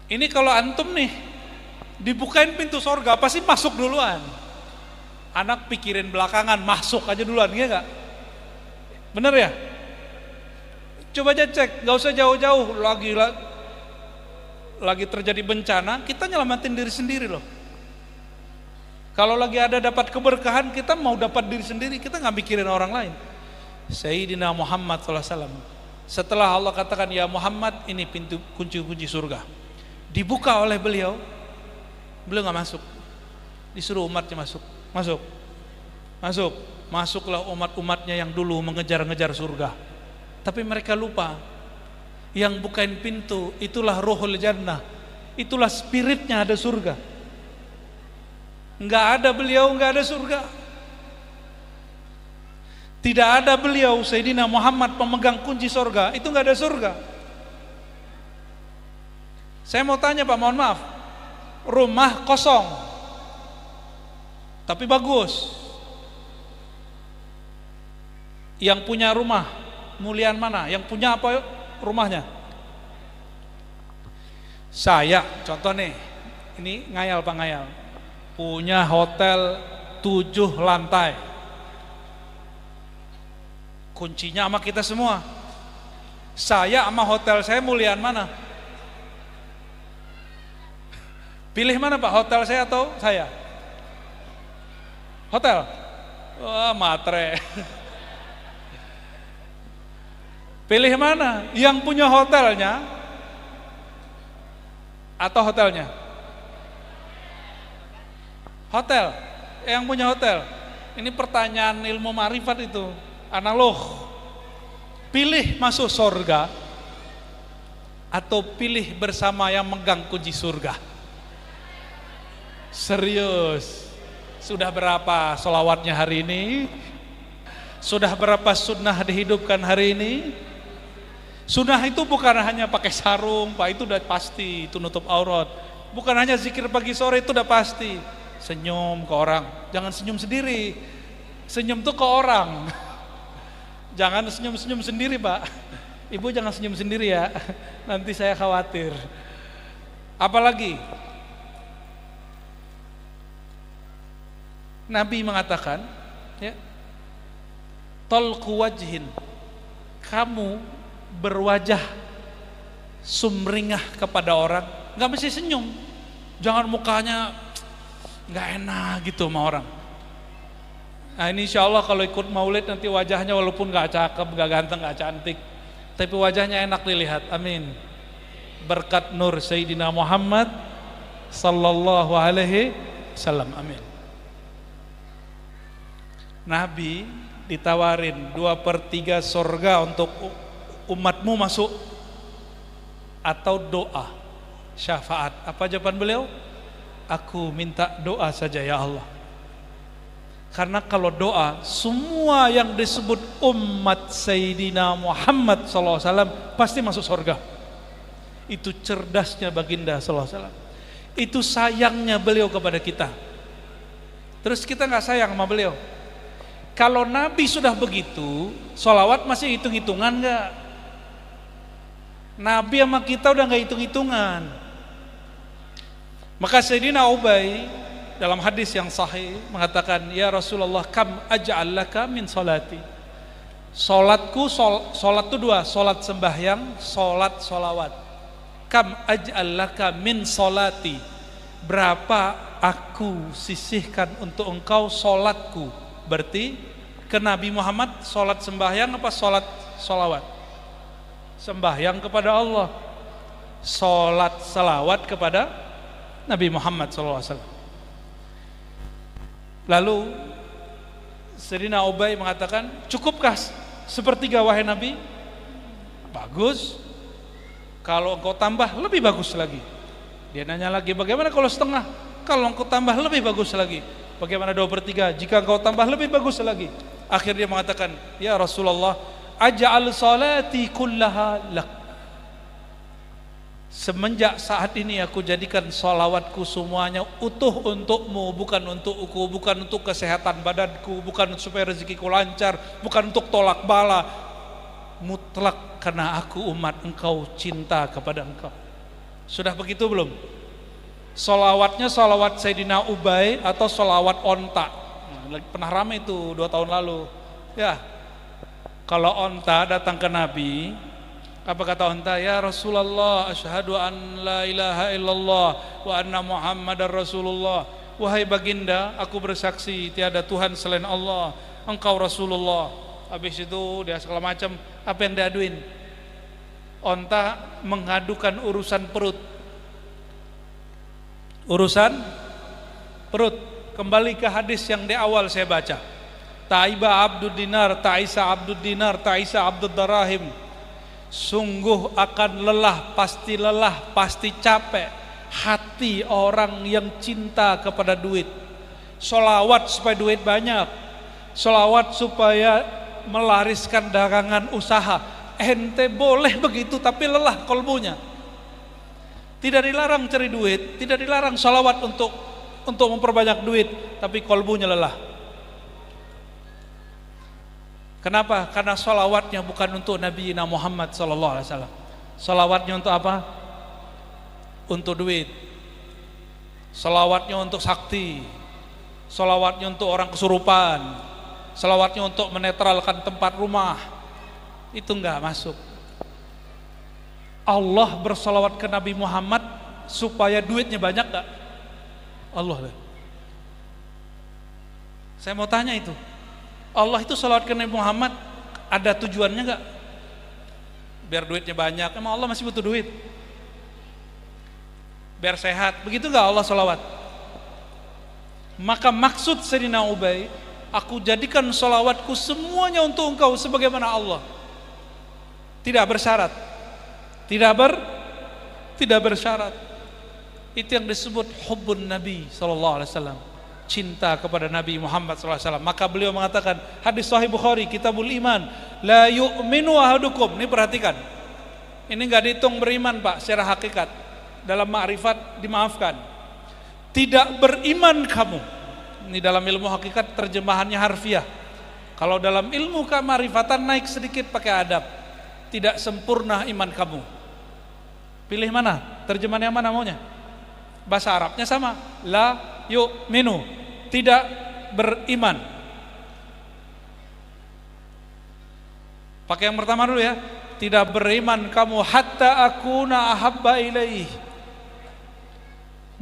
Ini kalau antum nih dibukain pintu sorga pasti masuk duluan. Anak pikirin belakangan, masuk aja duluan, iya nggak? Bener ya? Coba aja cek, nggak usah jauh-jauh. Lagi terjadi bencana, kita nyelamatin diri sendiri loh. Kalau lagi ada dapat keberkahan, kita mau dapat diri sendiri, kita nggak mikirin orang lain. Sayyidina Muhammad SAW, setelah Allah katakan ya Muhammad, ini pintu kunci-kunci surga, dibuka oleh beliau nggak masuk, disuruh umatnya masuk. Masuklah umat-umatnya yang dulu mengejar-ngejar surga, tapi mereka lupa yang bukain pintu itulah ruhul jannah, itulah spiritnya ada surga. Nggak ada beliau, nggak ada surga. Tidak ada beliau Sayyidina Muhammad pemegang kunci surga, itu nggak ada surga. Saya mau tanya Pak, mohon maaf, rumah kosong tapi bagus, yang punya rumah muliaan mana? Yang punya apa rumahnya? Saya contoh nih, ini ngayal Pak, ngayal, punya hotel 7 lantai, kuncinya sama kita semua. Saya sama hotel saya muliaan mana? Pilih mana Pak, hotel saya atau saya? Hotel? Wah, matre. Pilih mana? Yang punya hotelnya atau hotelnya? Hotel. Yang punya hotel. Ini pertanyaan ilmu ma'rifat itu, analog. Pilih masuk surga atau pilih bersama yang megang kunci surga? Serius. Sudah berapa sholawatnya hari ini? Sudah berapa sunnah dihidupkan hari ini? Sunnah itu bukan hanya pakai sarung Pak, itu udah pasti, itu nutup aurat. Bukan hanya zikir pagi sore, itu udah pasti. Senyum ke orang, jangan senyum sendiri. Senyum tuh ke orang. Jangan senyum-senyum sendiri Pak. Ibu jangan senyum sendiri ya, nanti saya khawatir. Apalagi Nabi mengatakan, ya, talqu wajhin, kamu berwajah sumringah kepada orang, nggak mesti senyum, jangan mukanya nggak enak gitu sama orang. Nah ini insya Allah kalau ikut maulid nanti wajahnya walaupun nggak cakep, nggak ganteng, nggak cantik, tapi wajahnya enak dilihat. Amin. Berkat nur Sayyidina Muhammad sallallahu alaihi wasallam. Amin. Nabi ditawarin 2/3 surga untuk umatmu masuk, atau doa syafaat. Apa jawaban beliau? Aku minta doa saja ya Allah. Karena kalau doa, semua yang disebut umat Sayyidina Muhammad SAW pasti masuk surga. Itu cerdasnya baginda SAW. Itu sayangnya beliau kepada kita. Terus kita nggak sayang sama beliau. Kalau Nabi sudah begitu, sholawat masih hitung-hitungan nggak? Nabi sama kita udah nggak hitung-hitungan. Maka Sayyidina Ubay dalam hadis yang sahih mengatakan, ya Rasulullah, kam aj'al laka min sholati. Sholatku, sholat itu 2, sholat sembahyang, sholat sholawat. Kam aj'al laka min sholati, berapa aku sisihkan untuk engkau sholatku. Berarti ke Nabi Muhammad sholat sembahyang apa sholat sholawat? Sembahyang kepada Allah, sholat salawat kepada Nabi Muhammad SAW. Lalu Sayyidina Ubay mengatakan, cukupkah sepertiga wahai Nabi? Bagus. Kalau engkau tambah lebih bagus lagi. Dia nanya lagi, bagaimana kalau setengah? Kalau engkau tambah lebih bagus lagi. Bagaimana 2/3? Jika engkau tambah lebih bagus lagi. Akhirnya dia mengatakan, ya Rasulullah, aj'al salati kullaha lak. Semenjak saat ini aku jadikan salawatku semuanya utuh untukmu, bukan untukku, bukan untuk kesehatan badanku, bukan supaya rezekiku lancar, bukan untuk tolak bala, mutlak karena aku umat engkau, cinta kepada engkau. Sudah begitu belum? Salawatnya salawat Sayyidina Ubay atau salawat onta? Pernah ramai itu 2 tahun lalu. Ya, kalau onta datang ke Nabi, apa kata onta? Ya Rasulullah, asyhadu an la ilaha illallah wa anna Muhammadar Rasulullah. Wahai baginda, aku bersaksi tiada Tuhan selain Allah, engkau Rasulullah. Habis itu dia segala macam. Apa yang diaduin? Onta mengadukan urusan perut. Urusan perut. Kembali ke hadis yang di awal saya baca. Taiba abdud dinar, ta'isa abdud dinar, ta'isa abdud darahim. Sungguh akan lelah, pasti capek hati orang yang cinta kepada duit. Sholawat supaya duit banyak, sholawat supaya melariskan dagangan usaha. Ente boleh begitu, tapi lelah kolbunya. Tidak dilarang cari duit, tidak dilarang sholawat untuk memperbanyak duit, tapi kolbunya lelah. Kenapa? Karena salawatnya bukan untuk Nabi Muhammad SAW. Salawatnya untuk apa? Untuk duit. Salawatnya untuk sakti. Salawatnya untuk orang kesurupan. Salawatnya untuk menetralkan tempat rumah. Itu enggak masuk. Allah bersalawat ke Nabi Muhammad supaya duitnya banyak enggak? Allah. Saya mau tanya itu. Allah itu salawat ke Nabi Muhammad ada tujuannya enggak? Biar duitnya banyak. Emang Allah masih butuh duit? Biar sehat. Begitu enggak Allah salawat? Maka maksud Sayyidina Ubay, aku jadikan salawatku semuanya untuk engkau sebagaimana Allah. Tidak bersyarat. Tidak bersyarat. Itu yang disebut hubbun Nabi SAW. Cinta kepada Nabi Muhammad SAW. Maka beliau mengatakan, hadis Sahih Bukhari, Kitabul Iman, la yu'minu ahadukum. Ini perhatikan, ini nggak dihitung beriman Pak secara hakikat. Dalam ma'rifat dimaafkan. Tidak beriman kamu. Ini dalam ilmu hakikat terjemahannya harfiah. Kalau dalam ilmu kemarifatan naik sedikit pakai adab. Tidak sempurna iman kamu. Pilih mana? Terjemahannya mana maunya? Bahasa Arabnya sama. La yu'minu. Tidak beriman. Pakai yang pertama dulu ya. Tidak beriman kamu hatta akuna ahabba ilaih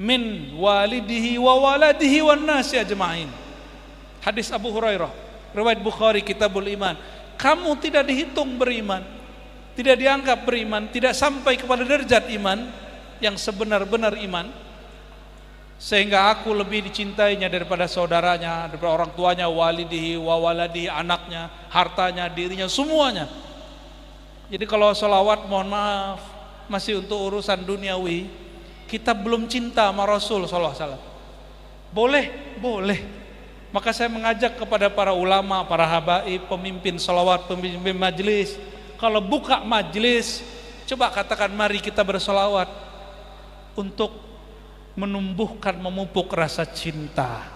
min walidihi wa waladihi wan nasi ajma'in. Hadis Abu Hurairah, riwayat Bukhari, Kitabul Iman. Kamu tidak dihitung beriman, tidak dianggap beriman, tidak sampai kepada derajat iman yang sebenar-benar iman, sehingga aku lebih dicintainya daripada saudaranya, daripada orang tuanya, walidihi wa waladihi, anaknya, hartanya, dirinya, semuanya. Jadi kalau sholawat mohon maaf masih untuk urusan duniawi, kita belum cinta sama Rasul SAW. Boleh. Maka saya mengajak kepada para ulama, para habaib, pemimpin sholawat, pemimpin majlis, kalau buka majlis, coba katakan mari kita bersolawat untuk menumbuhkan, memupuk rasa cinta.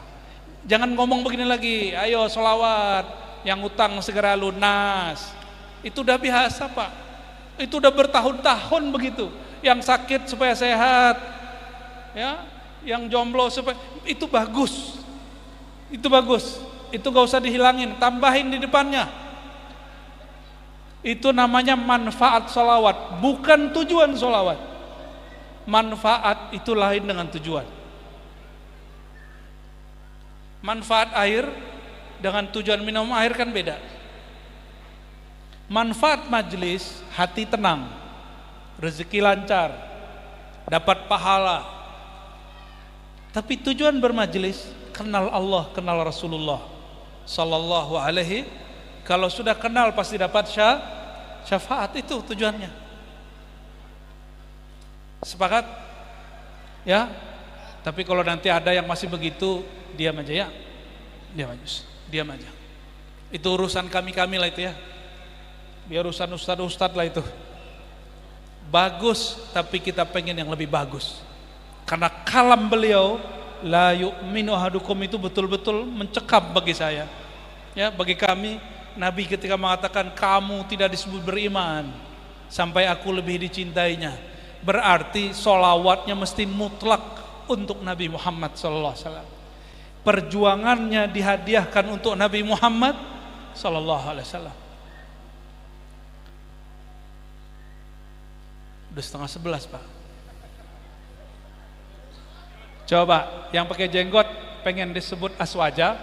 Jangan ngomong begini lagi, ayo sholawat, yang utang segera lunas. Itu udah biasa Pak, itu udah bertahun-tahun begitu. Yang sakit supaya sehat, ya, yang jomblo supaya, itu bagus, itu gak usah dihilangin, tambahin di depannya. Itu namanya manfaat sholawat, bukan tujuan sholawat. Manfaat itu lain dengan tujuan. Manfaat air dengan tujuan minum air kan beda. Manfaat majlis, hati tenang, rezeki lancar, dapat pahala. Tapi tujuan bermajlis, kenal Allah, kenal Rasulullah sallallahu alaihi. Kalau sudah kenal pasti dapat syafaat, itu tujuannya. Sepakat? Ya. Tapi kalau nanti ada yang masih begitu, diam aja ya. Diam aja. Itu urusan kami lah itu ya. biar urusan ustadz lah itu. Bagus, tapi kita pengen yang lebih bagus. Karena kalam beliau la yu'minu ahadukum itu betul-betul mencekam bagi saya. Ya, bagi kami, Nabi ketika mengatakan kamu tidak disebut beriman sampai aku lebih dicintainya, berarti sholawatnya mesti mutlak untuk Nabi Muhammad SAW. Perjuangannya dihadiahkan untuk Nabi Muhammad SAW. Udah 10:30 Pak. Coba yang pakai jenggot pengen disebut aswaja,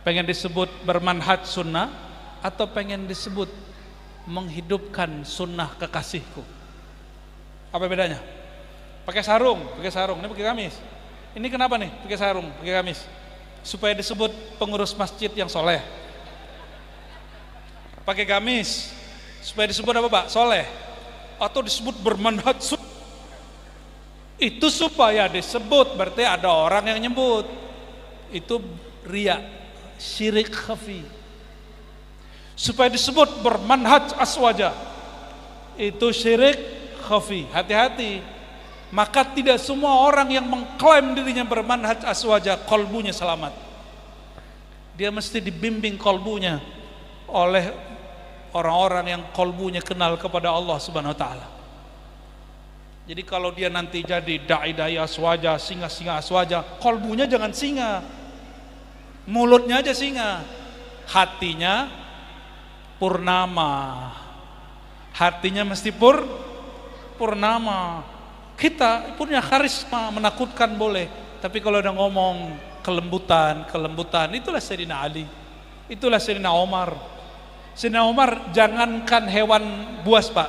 pengen disebut bermanhaj sunnah, atau pengen disebut menghidupkan sunnah kekasihku? Apa bedanya? Pakai sarung, ini pakai gamis. Ini kenapa nih pakai sarung, pakai gamis? Supaya disebut pengurus masjid yang soleh. Pakai gamis supaya disebut apa Pak? Soleh. Atau disebut bermanhaj sunnah. Itu supaya disebut, berarti ada orang yang nyebut. Itu riya, syirik khafi. Supaya disebut bermanhaj aswaja, itu syirik khafi. Hati-hati. Maka tidak semua orang yang mengklaim dirinya bermanhaj aswaja kolbunya selamat. Dia mesti dibimbing kolbunya oleh orang-orang yang kolbunya kenal kepada Allah Subhanahu wa taala. Jadi kalau dia nanti jadi dai-dai aswaja, singa-singa aswaja, kolbunya jangan singa, mulutnya aja singa, hatinya purnama. Hatinya mesti purnama. Kita punya karisma menakutkan boleh, tapi kalau udah ngomong kelembutan, itulah Sayyidina Ali, itulah Sayyidina Umar. Sayyidina Umar jangankan hewan buas Pak,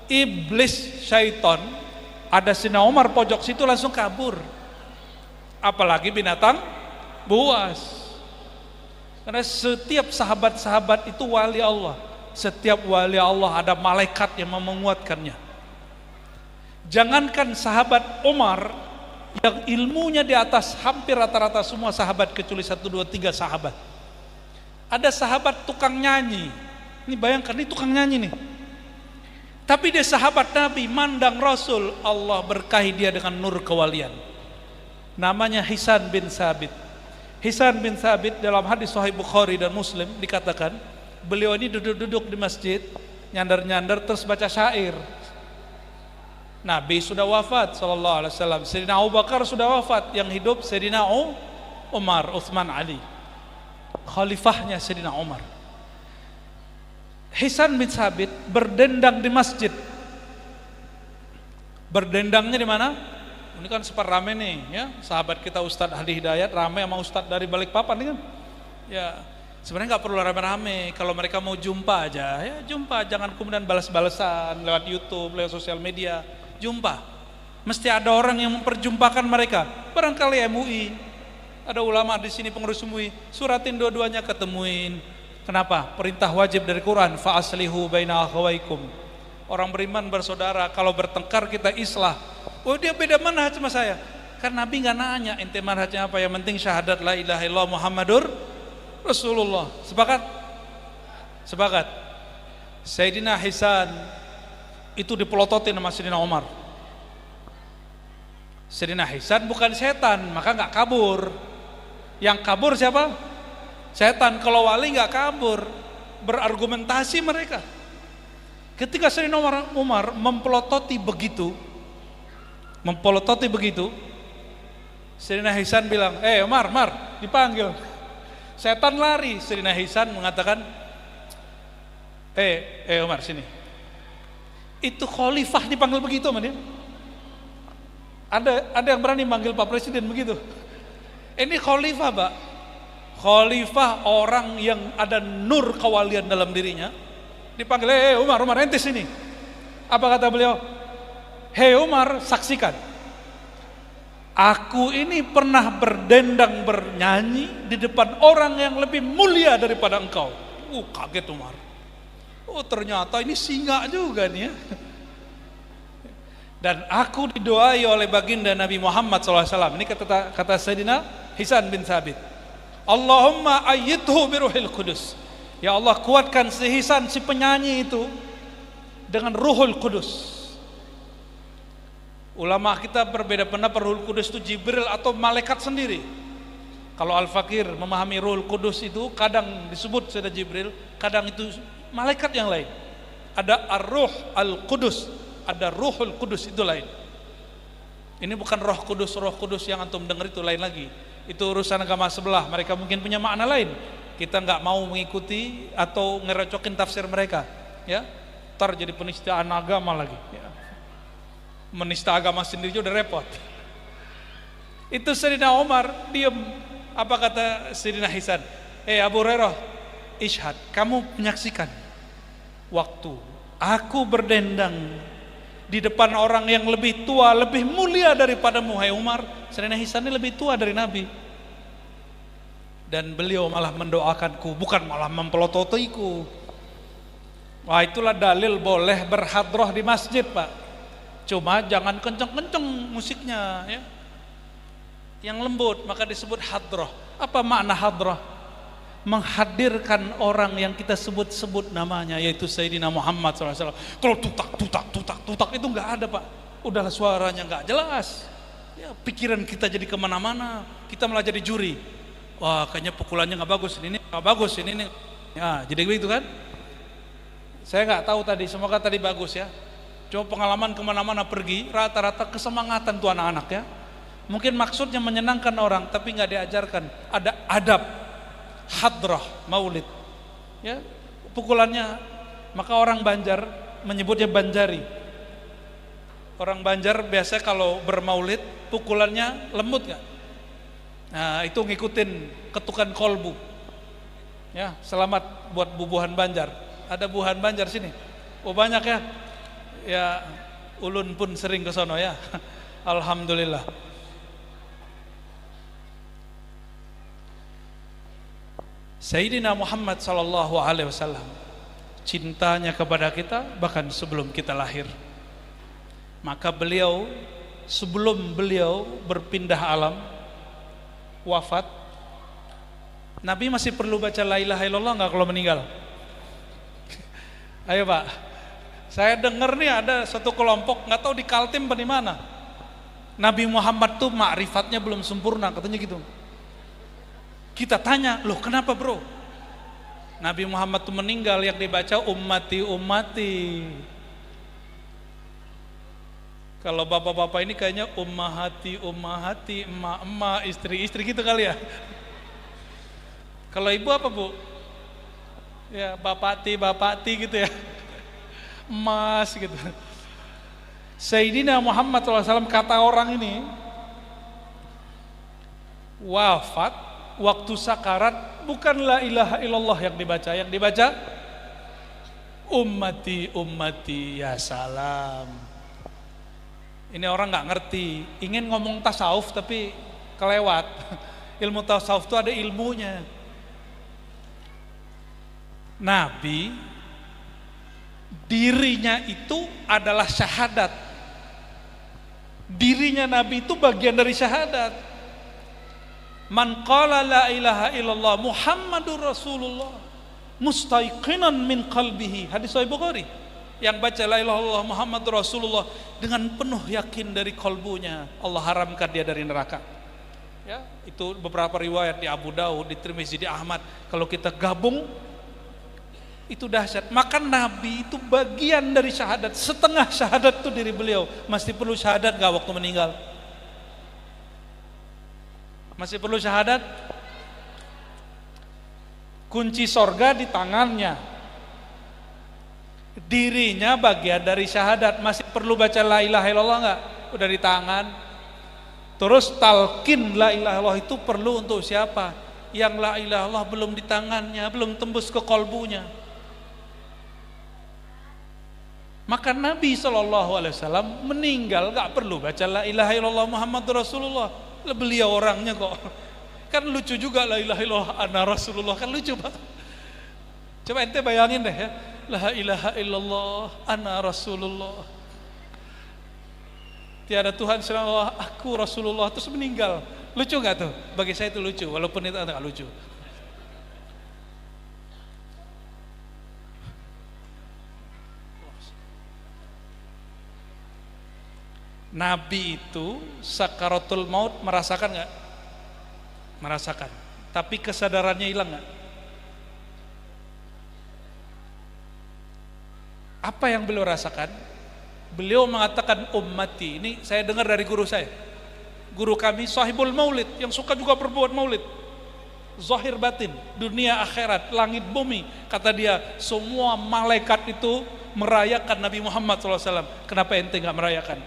iblis syaitan ada Sayyidina Umar pojok situ langsung kabur, apalagi binatang buas. Karena setiap sahabat-sahabat itu wali Allah, setiap wali Allah ada malaikat yang menguatkannya. Jangankan sahabat Umar yang ilmunya di atas hampir rata-rata semua sahabat kecuali 1, 2, 3 sahabat. Ada sahabat tukang nyanyi. Ini bayangkan, ini tukang nyanyi nih. Tapi dia sahabat Nabi, mandang Rasul, Allah berkahi dia dengan nur kewalian. Namanya Hisan bin Sabit. Hisan bin Sabit dalam hadis Sahih Bukhari dan Muslim dikatakan, beliau ini duduk-duduk di masjid, nyandar-nyandar terus baca syair. Nabi sudah wafat sallallahu alaihi wasallam, Sayyidina Abu Bakar sudah wafat, yang hidup Sayyidina Umar, Utsman, Ali. Khalifahnya Sayyidina Umar. Hisan bin Sabit berdendang di masjid. Berdendangnya di mana? Ini kan super rame nih, ya. Sahabat kita Ustadz Hadi Hidayat rame sama Ustadz dari Balikpapan nih kan. Ya, sebenarnya nggak perlu rame-rame. Kalau mereka mau jumpa aja, ya jumpa. Jangan kemudian balas-balasan lewat YouTube, lewat sosial media. Jumpa. Mesti ada orang yang memperjumpakan mereka. Barangkali MUI, ada ulama di sini pengurus MUI, suratin dua-duanya, ketemuin. Kenapa? Perintah wajib dari Quran, fa aslihu baina akhawaikum. Orang beriman bersaudara, kalau bertengkar kita islah. Oh, dia beda manhaj sama saya. Kan Nabi nggak nanya ente manhajnya apa, yang penting syahadat la ilaha illallah Muhammadur Rasulullah. Sepakat? Sepakat. Sayyidina Hisan itu dipelototin sama Sayyidina Umar. Sayyidina Hisan bukan setan, maka nggak kabur. Yang kabur siapa? Setan. Kalau wali nggak kabur, berargumentasi mereka. Ketika Sayyidina Umar mempelototi begitu, Sayyidina Hisan bilang, Umar, dipanggil. Setan lari. Sayyidina Hisan mengatakan, Umar sini. Itu khalifah dipanggil begitu sama dia. Ada yang berani manggil Pak Presiden begitu? Ini khalifah Pak. Khalifah orang yang ada nur kewalian dalam dirinya. Dipanggil, Umar ente sini. Apa kata beliau? Hei Umar, saksikan. Aku ini pernah berdendang bernyanyi di depan orang yang lebih mulia daripada engkau. Kaget Umar. Oh ternyata ini singa juga nih ya. Dan aku didoai oleh baginda Nabi Muhammad SAW. Ini kata Sayyidina Hisan bin Sabit. Allahumma ayyidhu biruhil kudus. Ya Allah, kuatkan si Hisan, si penyanyi itu dengan Ruhul Kudus. Ulama kita berbeda pendapat Ruhul Kudus itu Jibril atau malaikat sendiri. Kalau Al-Fakir memahami Ruhul Kudus itu kadang disebut sudah Jibril, kadang itu malaikat yang lain. Ada Ar-Ruh Al-Kudus, ada Ruhul Kudus, itu lain. Ini bukan Roh Kudus yang antum dengar itu lain lagi. Itu urusan agama sebelah, mereka mungkin punya makna lain. Kita nggak mau mengikuti atau ngerecokin tafsir mereka, ya. Ntar jadi penistaan agama lagi. Ya. Menista agama sendiri udah repot. Itu Sayyidina Umar diam. Apa kata Sayyidina Hisan? Abu Hurairah, ishad, kamu menyaksikan waktu aku berdendang di depan orang yang lebih tua, lebih mulia daripadamu, hai Umar. Sayyidina Hisan ini lebih tua dari Nabi. Dan beliau malah mendoakanku, bukan malah mempelototiku. Wah, itulah dalil boleh berhadroh di masjid, Pak. Cuma jangan kenceng-kenceng musiknya, ya. Yang lembut, maka disebut hadroh. Apa makna hadroh? Menghadirkan orang yang kita sebut-sebut namanya, yaitu Sayyidina Muhammad SAW. Kalau tutak itu nggak ada, Pak. Udahlah, suaranya nggak jelas, ya, pikiran kita jadi kemana-mana, kita malah jadi juri. Wah, kayaknya pukulannya nggak bagus, ini nggak bagus, ini. Ya, jadi begitu kan? Saya nggak tahu tadi, semoga tadi bagus ya. Cuma pengalaman kemana-mana pergi, rata-rata kesemangatan tuh anak-anak ya. Mungkin maksudnya menyenangkan orang, tapi nggak diajarkan. Ada adab, hadrah, maulid. Ya, pukulannya, maka orang Banjar menyebutnya Banjari. Orang Banjar biasa kalau bermaulid, pukulannya lembut nggak? Nah, itu ngikutin ketukan kolbu. Ya, selamat buat bubuhan Banjar. Ada bubuhan Banjar sini. Oh, banyak ya. Ya, ulun pun sering ke sono ya. Alhamdulillah. Sayyidina Muhammad sallallahu alaihi wasallam cintanya kepada kita bahkan sebelum kita lahir. Maka beliau, sebelum beliau berpindah alam, wafat, Nabi masih perlu baca la ilaha illallah nggak kalau meninggal? Ayo Pak. Saya dengar nih ada satu kelompok, nggak tahu di Kaltim di mana. Nabi Muhammad tuh ma'rifatnya belum sempurna, katanya gitu. Kita tanya, loh kenapa bro? Nabi Muhammad tuh meninggal, yang dibaca ummati ummati. Kalau bapak-bapak ini kayaknya ummahati ummahati, emak-emak, istri-istri gitu kali ya. Kalau ibu apa bu? Ya bapati bapati gitu ya. Emas gitu. Sayyidina Muhammad SAW kata orang ini wafat waktu sakarat, bukan la ilaha illallah yang dibaca ummati ummati ya salam. Ini orang nggak ngerti, ingin ngomong tasawuf tapi kelewat. Ilmu tasawuf itu ada ilmunya. Nabi dirinya itu adalah syahadat. Dirinya Nabi itu bagian dari syahadat. Man qala la ilaha illallah Muhammadur Rasulullah mustaiqinan min qalbihi. Hadis Sahih Bukhari. Yang baca la ilaha illallah Muhammadur Rasulullah dengan penuh yakin dari kalbunya, Allah haramkan dia dari neraka. Ya, itu beberapa riwayat di Abu Daud, di Tirmizi, di Ahmad. Kalau kita gabung itu dahsyat. Maka Nabi itu bagian dari syahadat. Setengah syahadat itu diri beliau. Masih perlu syahadat gak waktu meninggal? Masih perlu syahadat? Kunci sorga di tangannya, dirinya bagian dari syahadat. Masih perlu baca la ilaha illallah gak? Udah di tangan. Terus talqin la ilaha illallah itu perlu untuk siapa? Yang la ilaha illallah belum di tangannya, belum tembus ke kolbunya. Maka Nabi SAW meninggal gak perlu baca la ilaha illallah Muhammadur Rasulullah. Beliau orangnya kok. Kan lucu juga la ilaha illallah ana Rasulullah, kan lucu Pak. Coba ente bayangin deh ya. La ilaha illallah ana Rasulullah. Tiada Tuhan selain Allah, aku Rasulullah, terus meninggal. Lucu gak tuh? Bagi saya itu lucu, walaupun itu agak lucu. Nabi itu sakaratul maut merasakan nggak? Merasakan. Tapi kesadarannya hilang nggak? Apa yang beliau rasakan? Beliau mengatakan ummati. Ini saya dengar dari guru saya. Guru kami sahibul maulid, yang suka juga berbuat maulid. Zahir batin, dunia akhirat, langit bumi. Kata dia, semua malaikat itu merayakan Nabi Muhammad SAW. Kenapa ente nggak merayakan?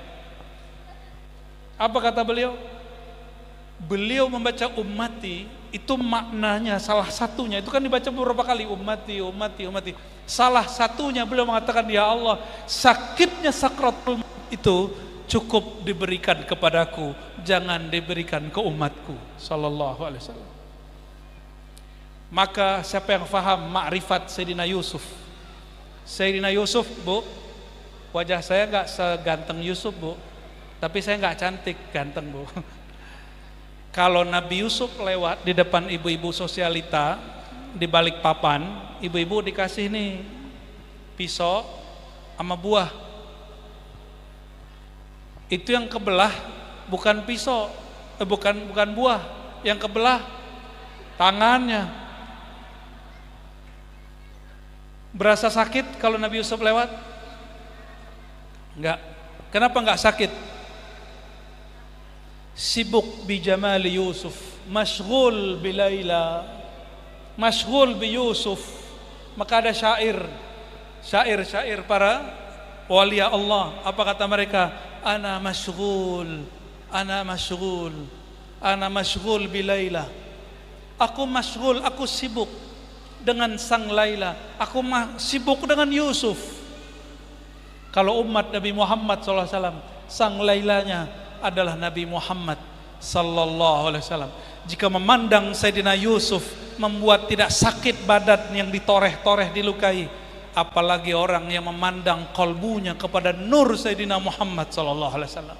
Apa kata beliau? Beliau membaca ummati, itu maknanya salah satunya, itu kan dibaca beberapa kali, ummati, ummati, ummati. Salah satunya beliau mengatakan, ya Allah, sakitnya sakratul maut itu cukup diberikan kepadaku, jangan diberikan ke umatku sallallahu alaihi wasallam. Maka siapa yang faham makrifat Sayyidina Yusuf? Sayyidina Yusuf, Bu, wajah saya nggak seganteng Yusuf, Bu, tapi saya nggak cantik, ganteng, Bu. Kalau Nabi Yusuf lewat di depan ibu-ibu sosialita di balik papan, ibu-ibu dikasih nih pisau sama buah. Itu yang kebelah bukan pisau, bukan buah, yang kebelah tangannya. Berasa sakit kalau Nabi Yusuf lewat? Enggak. Kenapa enggak sakit? Sibuk bi jamali Yusuf, masyghul bi Laila, masyghul bi Yusuf. Maka ada syair para wali Allah. Apa kata mereka? Ana masyghul, ana masyghul, ana masyghul bi Laila. Aku masyghul, aku sibuk dengan sang Laila. Aku sibuk dengan Yusuf. Kalau umat Nabi Muhammad SAW, sang Lailanya adalah Nabi Muhammad sallallahu alaihi wasallam. Jika memandang Sayyidina Yusuf membuat tidak sakit badan yang ditoreh-toreh, dilukai, apalagi orang yang memandang kalbunya kepada nur Sayyidina Muhammad sallallahu alaihi wasallam.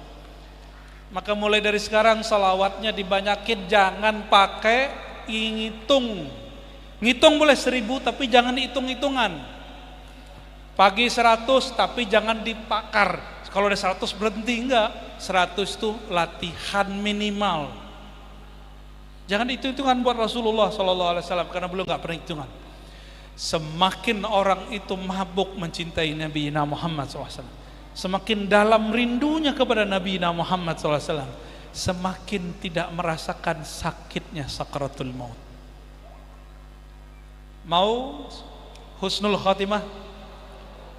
Maka mulai dari sekarang salawatnya dibanyakin, jangan pakai ngitung. Ngitung boleh 1000 tapi jangan hitung-hitungan. Pagi 100 tapi jangan dipakar. Kalau ada 100 berhenti, enggak. 100 itu latihan minimal. Jangan hitung-hitungan buat Rasulullah SAW, karena beliau enggak pernah hitungan. Semakin orang itu mabuk mencintai Nabi Muhammad SAW, semakin dalam rindunya kepada Nabi Muhammad SAW, semakin tidak merasakan sakitnya sakaratul maut. Mau husnul khatimah?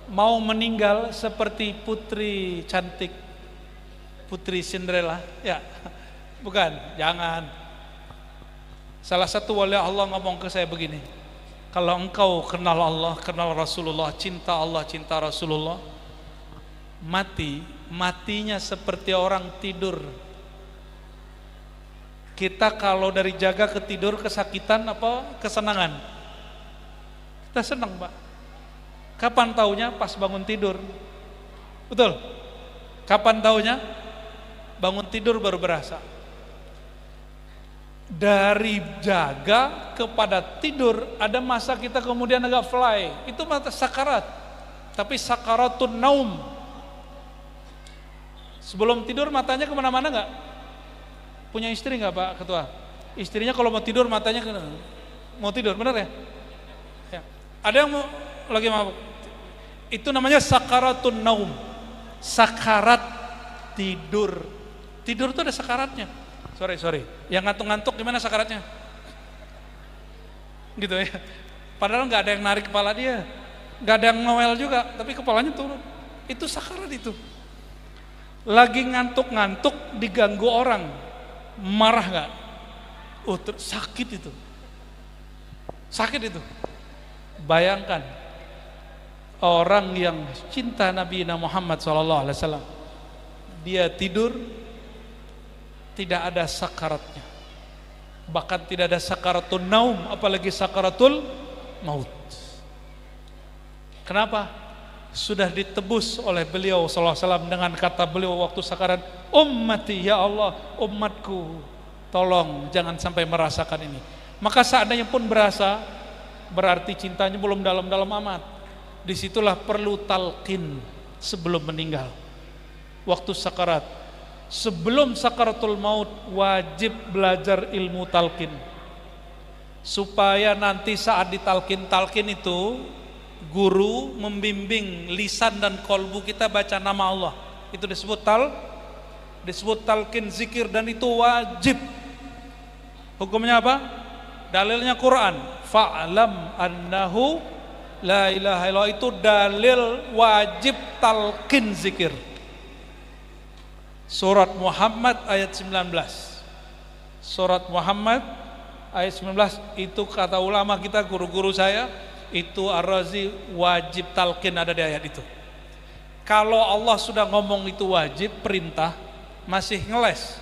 Mau meninggal seperti putri cantik, putri Cinderella? Ya, bukan, jangan. Salah satu wali Allah ngomong ke saya begini, kalau engkau kenal Allah, kenal Rasulullah, cinta Allah, cinta Rasulullah, matinya seperti orang tidur. Kita kalau dari jaga ke tidur kesakitan apa kesenangan? Kita senang, Pak. Kapan taunya? Pas bangun tidur. Betul? Kapan taunya? Bangun tidur baru berasa. Dari jaga kepada tidur ada masa kita kemudian agak fly. Itu mata sakarat. Tapi sakaratun naum. Sebelum tidur matanya kemana-mana gak? Punya istri gak, Pak Ketua? Istrinya kalau mau tidur matanya mau tidur, benar ya? Ya. Ada yang mau lagi mabuk, itu namanya sakaratun naum, sakarat tidur. Tidur itu ada sakaratnya. Sorry, yang ngantuk-ngantuk gimana sakaratnya? Gitu ya. Padahal nggak ada yang narik kepala dia, nggak ada yang ngewel juga, tapi kepalanya turun. Itu sakarat itu. Lagi ngantuk-ngantuk diganggu orang, marah nggak? Oh, sakit itu. Sakit itu. Bayangkan orang yang cinta Nabi Muhammad SAW, dia tidur tidak ada sakaratnya, bahkan tidak ada sakaratul naum, apalagi sakaratul maut. Kenapa? Sudah ditebus oleh beliau SAW dengan kata beliau waktu sakarat, ummati, ya Allah, umatku, tolong jangan sampai merasakan ini. Maka seandainya pun berasa, berarti cintanya belum dalam-dalam amat. Disitulah perlu talqin sebelum meninggal. waktu sakarat. Sebelum sakaratul maut wajib belajar ilmu talqin, supaya nanti saat ditalkin itu guru membimbing lisan dan kolbu kita baca nama Allah. Itu disebut talqin zikir, dan itu wajib. Hukumnya apa? Dalilnya Quran, fa'lam annahu la ilaha illallah, itu dalil wajib talqin zikir. Surat Muhammad ayat 19. Surat Muhammad ayat 19 itu kata ulama kita, guru-guru saya, itu Ar-Razi, wajib talqin ada di ayat itu. Kalau Allah sudah ngomong itu wajib, perintah, masih ngeles.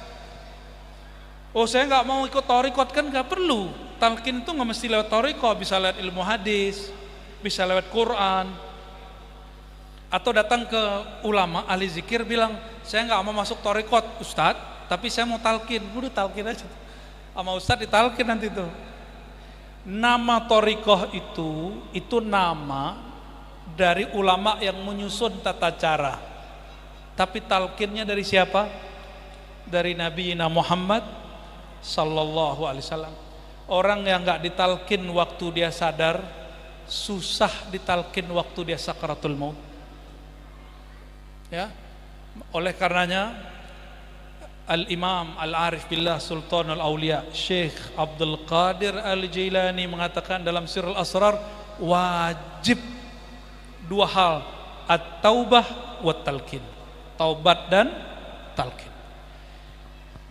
Oh, saya nggak mau ikut thariqat, kan nggak perlu. Talqin itu nggak mesti lewat thariqat, bisa lewat ilmu hadis, bisa lewat Quran, atau datang ke ulama ahli zikir bilang, saya nggak mau masuk thariqat Ustadz, tapi saya mau talqin. Udah talqin aja sama Ustadz, ditalqin nanti tuh. Nama thariqah itu nama dari ulama yang menyusun tata cara, tapi talqinnya dari siapa? Dari Nabi Muhammad sallallahu alaihi wasallam. Orang yang nggak ditalqin waktu dia sadar, susah ditalqin waktu dia sakaratul maut. Ya, oleh karenanya Al-Imam Al-Arif Billah Sultanul Aulia Syekh Abdul Qadir Al-Jailani mengatakan dalam Sirrul Asrar, wajib dua hal, at-taubah wa talqin, taubat dan talqin.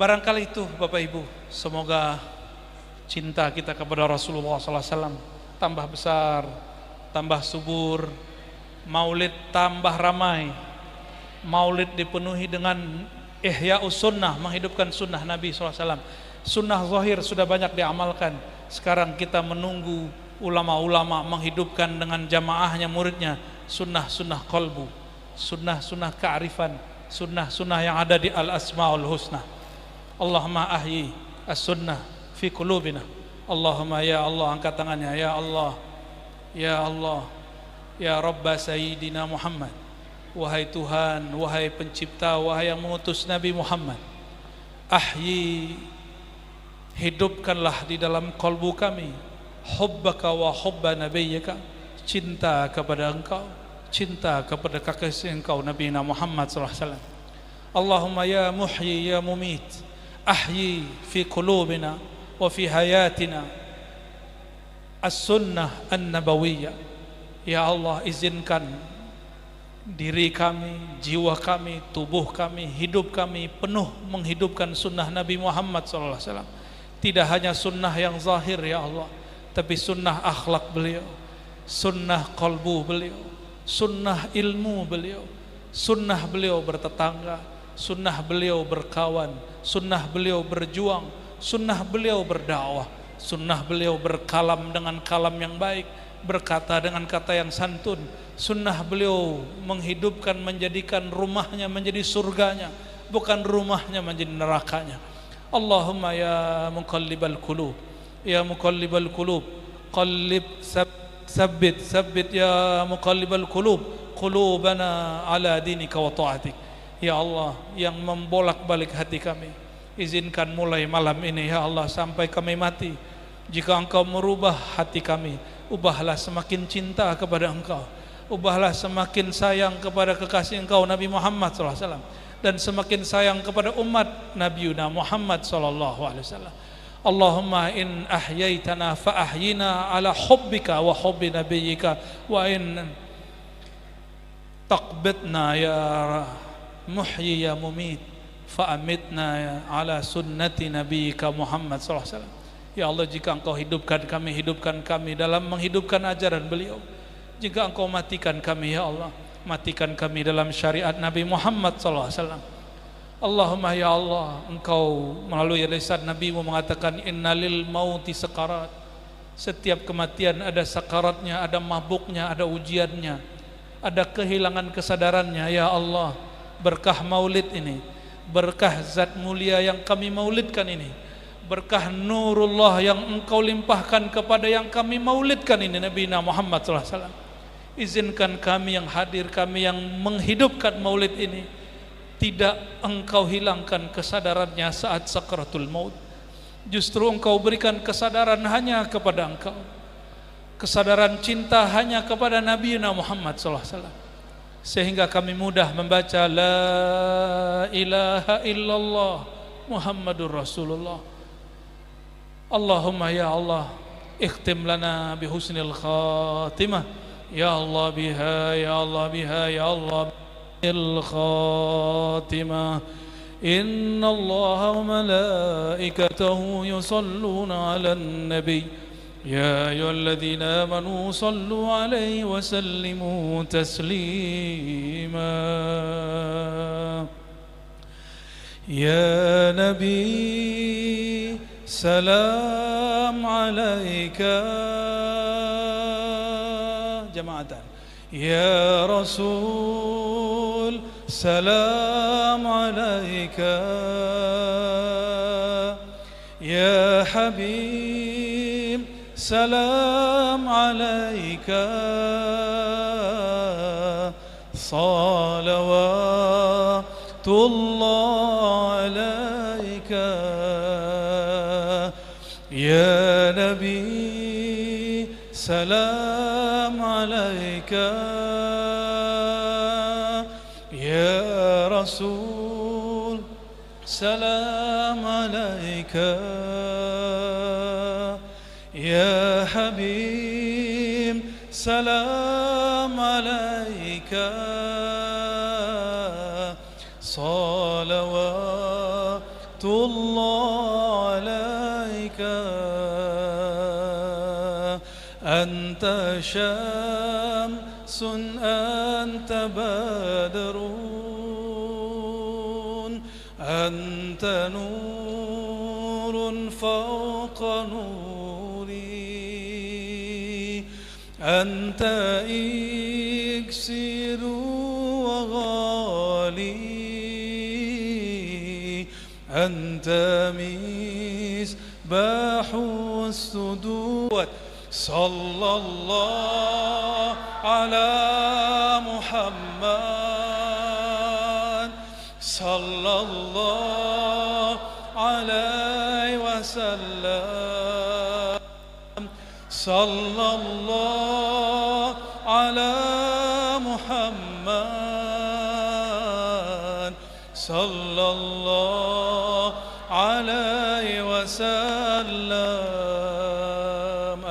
Barangkali itu Bapak Ibu, semoga cinta kita kepada Rasulullah SAW tambah besar, tambah subur, maulid tambah ramai, maulid dipenuhi dengan ihya'us sunnah, menghidupkan sunnah Nabi SAW. Sunnah zahir sudah banyak diamalkan, sekarang kita menunggu ulama-ulama menghidupkan dengan jamaahnya muridnya sunnah-sunnah qalbu, sunnah-sunnah kearifan, sunnah-sunnah yang ada di al-asma'ul husna. Allahumma ahyi as-sunnah fi qulubina. Allahumma, ya Allah, angkat tangannya, ya Allah, ya Allah, ya Rabba Sayyidina Muhammad. Wahai Tuhan, wahai pencipta, wahai yang mengutus Nabi Muhammad, ahyi, hidupkanlah di dalam kalbu kami hubbaka wa hubba nabiyyika, cinta kepada engkau, cinta kepada kekasih engkau Nabi Muhammad sallallahu alaihi wasallam. Allahumma ya muhyi ya mumit, ahyi fi qulubina wa fi hayatina as-sunnah an-nabawiyyah. Ya Allah, izinkan diri kami, jiwa kami, tubuh kami, hidup kami penuh menghidupkan sunnah Nabi Muhammad SAW. Tidak hanya sunnah yang zahir ya Allah, tapi sunnah akhlak beliau, sunnah qalbu beliau, sunnah ilmu beliau, sunnah beliau bertetangga, sunnah beliau berkawan, sunnah beliau berjuang, sunnah beliau berdakwah, sunnah beliau berkalam dengan kalam yang baik, berkata dengan kata yang santun, sunnah beliau menghidupkan, menjadikan rumahnya menjadi surganya, bukan rumahnya menjadi nerakanya. Allahumma ya muqallibal qulub, ya muqallibal qulub, qallib sabbit ya muqallibal qulub, qulubana ala dinika wa ta'atik. Ya Allah, yang membolak-balik hati kami, izinkan mulai malam ini ya Allah sampai kami mati, jika Engkau merubah hati kami, ubahlah semakin cinta kepada Engkau, ubahlah semakin sayang kepada kekasih Engkau Nabi Muhammad SAW, dan semakin sayang kepada umat Nabi Muhammad SAW. Allahumma in ahyaitana fa ahyina ala hubbika wa hubbi nabiyyika, wa in taqbidna ya muhyi ya mumit fa amitna ala sunnati nabiyyika Muhammad SAW. Ya Allah, jika Engkau hidupkan kami dalam menghidupkan ajaran beliau, jika Engkau matikan kami ya Allah, matikan kami dalam syariat Nabi Muhammad SAW. Allahumma ya Allah, Engkau melalui lisan Nabi-Mu mengatakan innalil mauti sakarat, setiap kematian ada sakaratnya, ada mabuknya, ada ujiannya, ada kehilangan kesadarannya. Ya Allah, berkah maulid ini, berkah zat mulia yang kami maulidkan ini, berkah nurullah yang Engkau limpahkan kepada yang kami maulidkan ini, Nabi Muhammad SAW. Izinkan kami yang hadir, kami yang menghidupkan maulid ini, tidak engkau hilangkan kesadarannya saat sakaratul maut. Justru engkau berikan kesadaran hanya kepada engkau, kesadaran cinta hanya kepada Nabi Muhammad SAW, sehingga kami mudah membaca la ilaha illallah Muhammadur Rasulullah. Allahumma ya Allah ikhtim lana bihusnil khatimah, ya Allah biha, ya Allah biha, ya Allah bil khatimah. Inna Allah wa malaikatahu yusalluna ala nabi, ya ayyuhalladzina amanu sallu alaihi wa sallimu taslima. Ya Nabi salam alaika jamaatan, ya Rasul salam alaika, ya Habib salam alaika, salawatullah alaika, ya Nabi salam alaika, ya Rasul salam alaika, ya Habib salam alaika, salawatullah alaika. Anta syamsun anta badrun, anta nurun fawqa nuri, anta iksiru wa ghali, anta misbahu as-sudud. Sallallahu ala Muhammad, sallallahu alaihi wasallam, sallallahu ala Muhammad, sallallahu alaihi wasallam.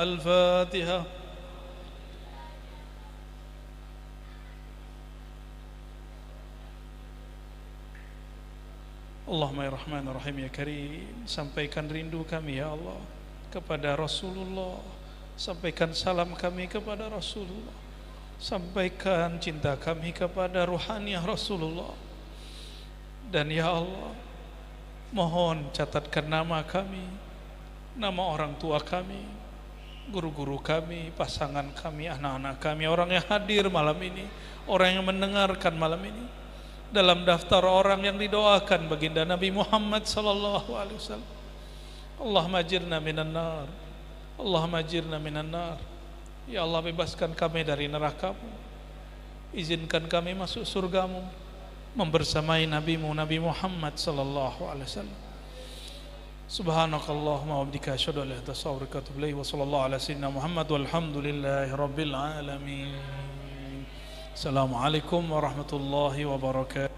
Al-Fatihah. Allahumma ya Rahman ya Rahim ya Karim, sampaikan rindu kami ya Allah kepada Rasulullah, sampaikan salam kami kepada Rasulullah, sampaikan cinta kami kepada ruhaniah Rasulullah. Dan ya Allah, mohon catatkan nama kami, nama orang tua kami, guru-guru kami, pasangan kami, anak-anak kami, orang yang hadir malam ini, orang yang mendengarkan malam ini, dalam daftar orang yang didoakan baginda Nabi Muhammad sallallahu alaihi wasallam. Allahumma ajirna minan nar, Allahumma ajirna minan nar. Ya Allah, bebaskan kami dari neraka-Mu, izinkan kami masuk surga-Mu, membersamai Nabi-Mu Nabi Muhammad sallallahu alaihi wasallam. Subhanakallahumma wa bihamdika asyhadu an la ilaha illa anta astaghfiruka wa atubu ilaik. Wa sallallahu ala sayyidina Muhammad walhamdulillahi rabbil alamin. Assalamualaikum warahmatullahi wabarakatuh.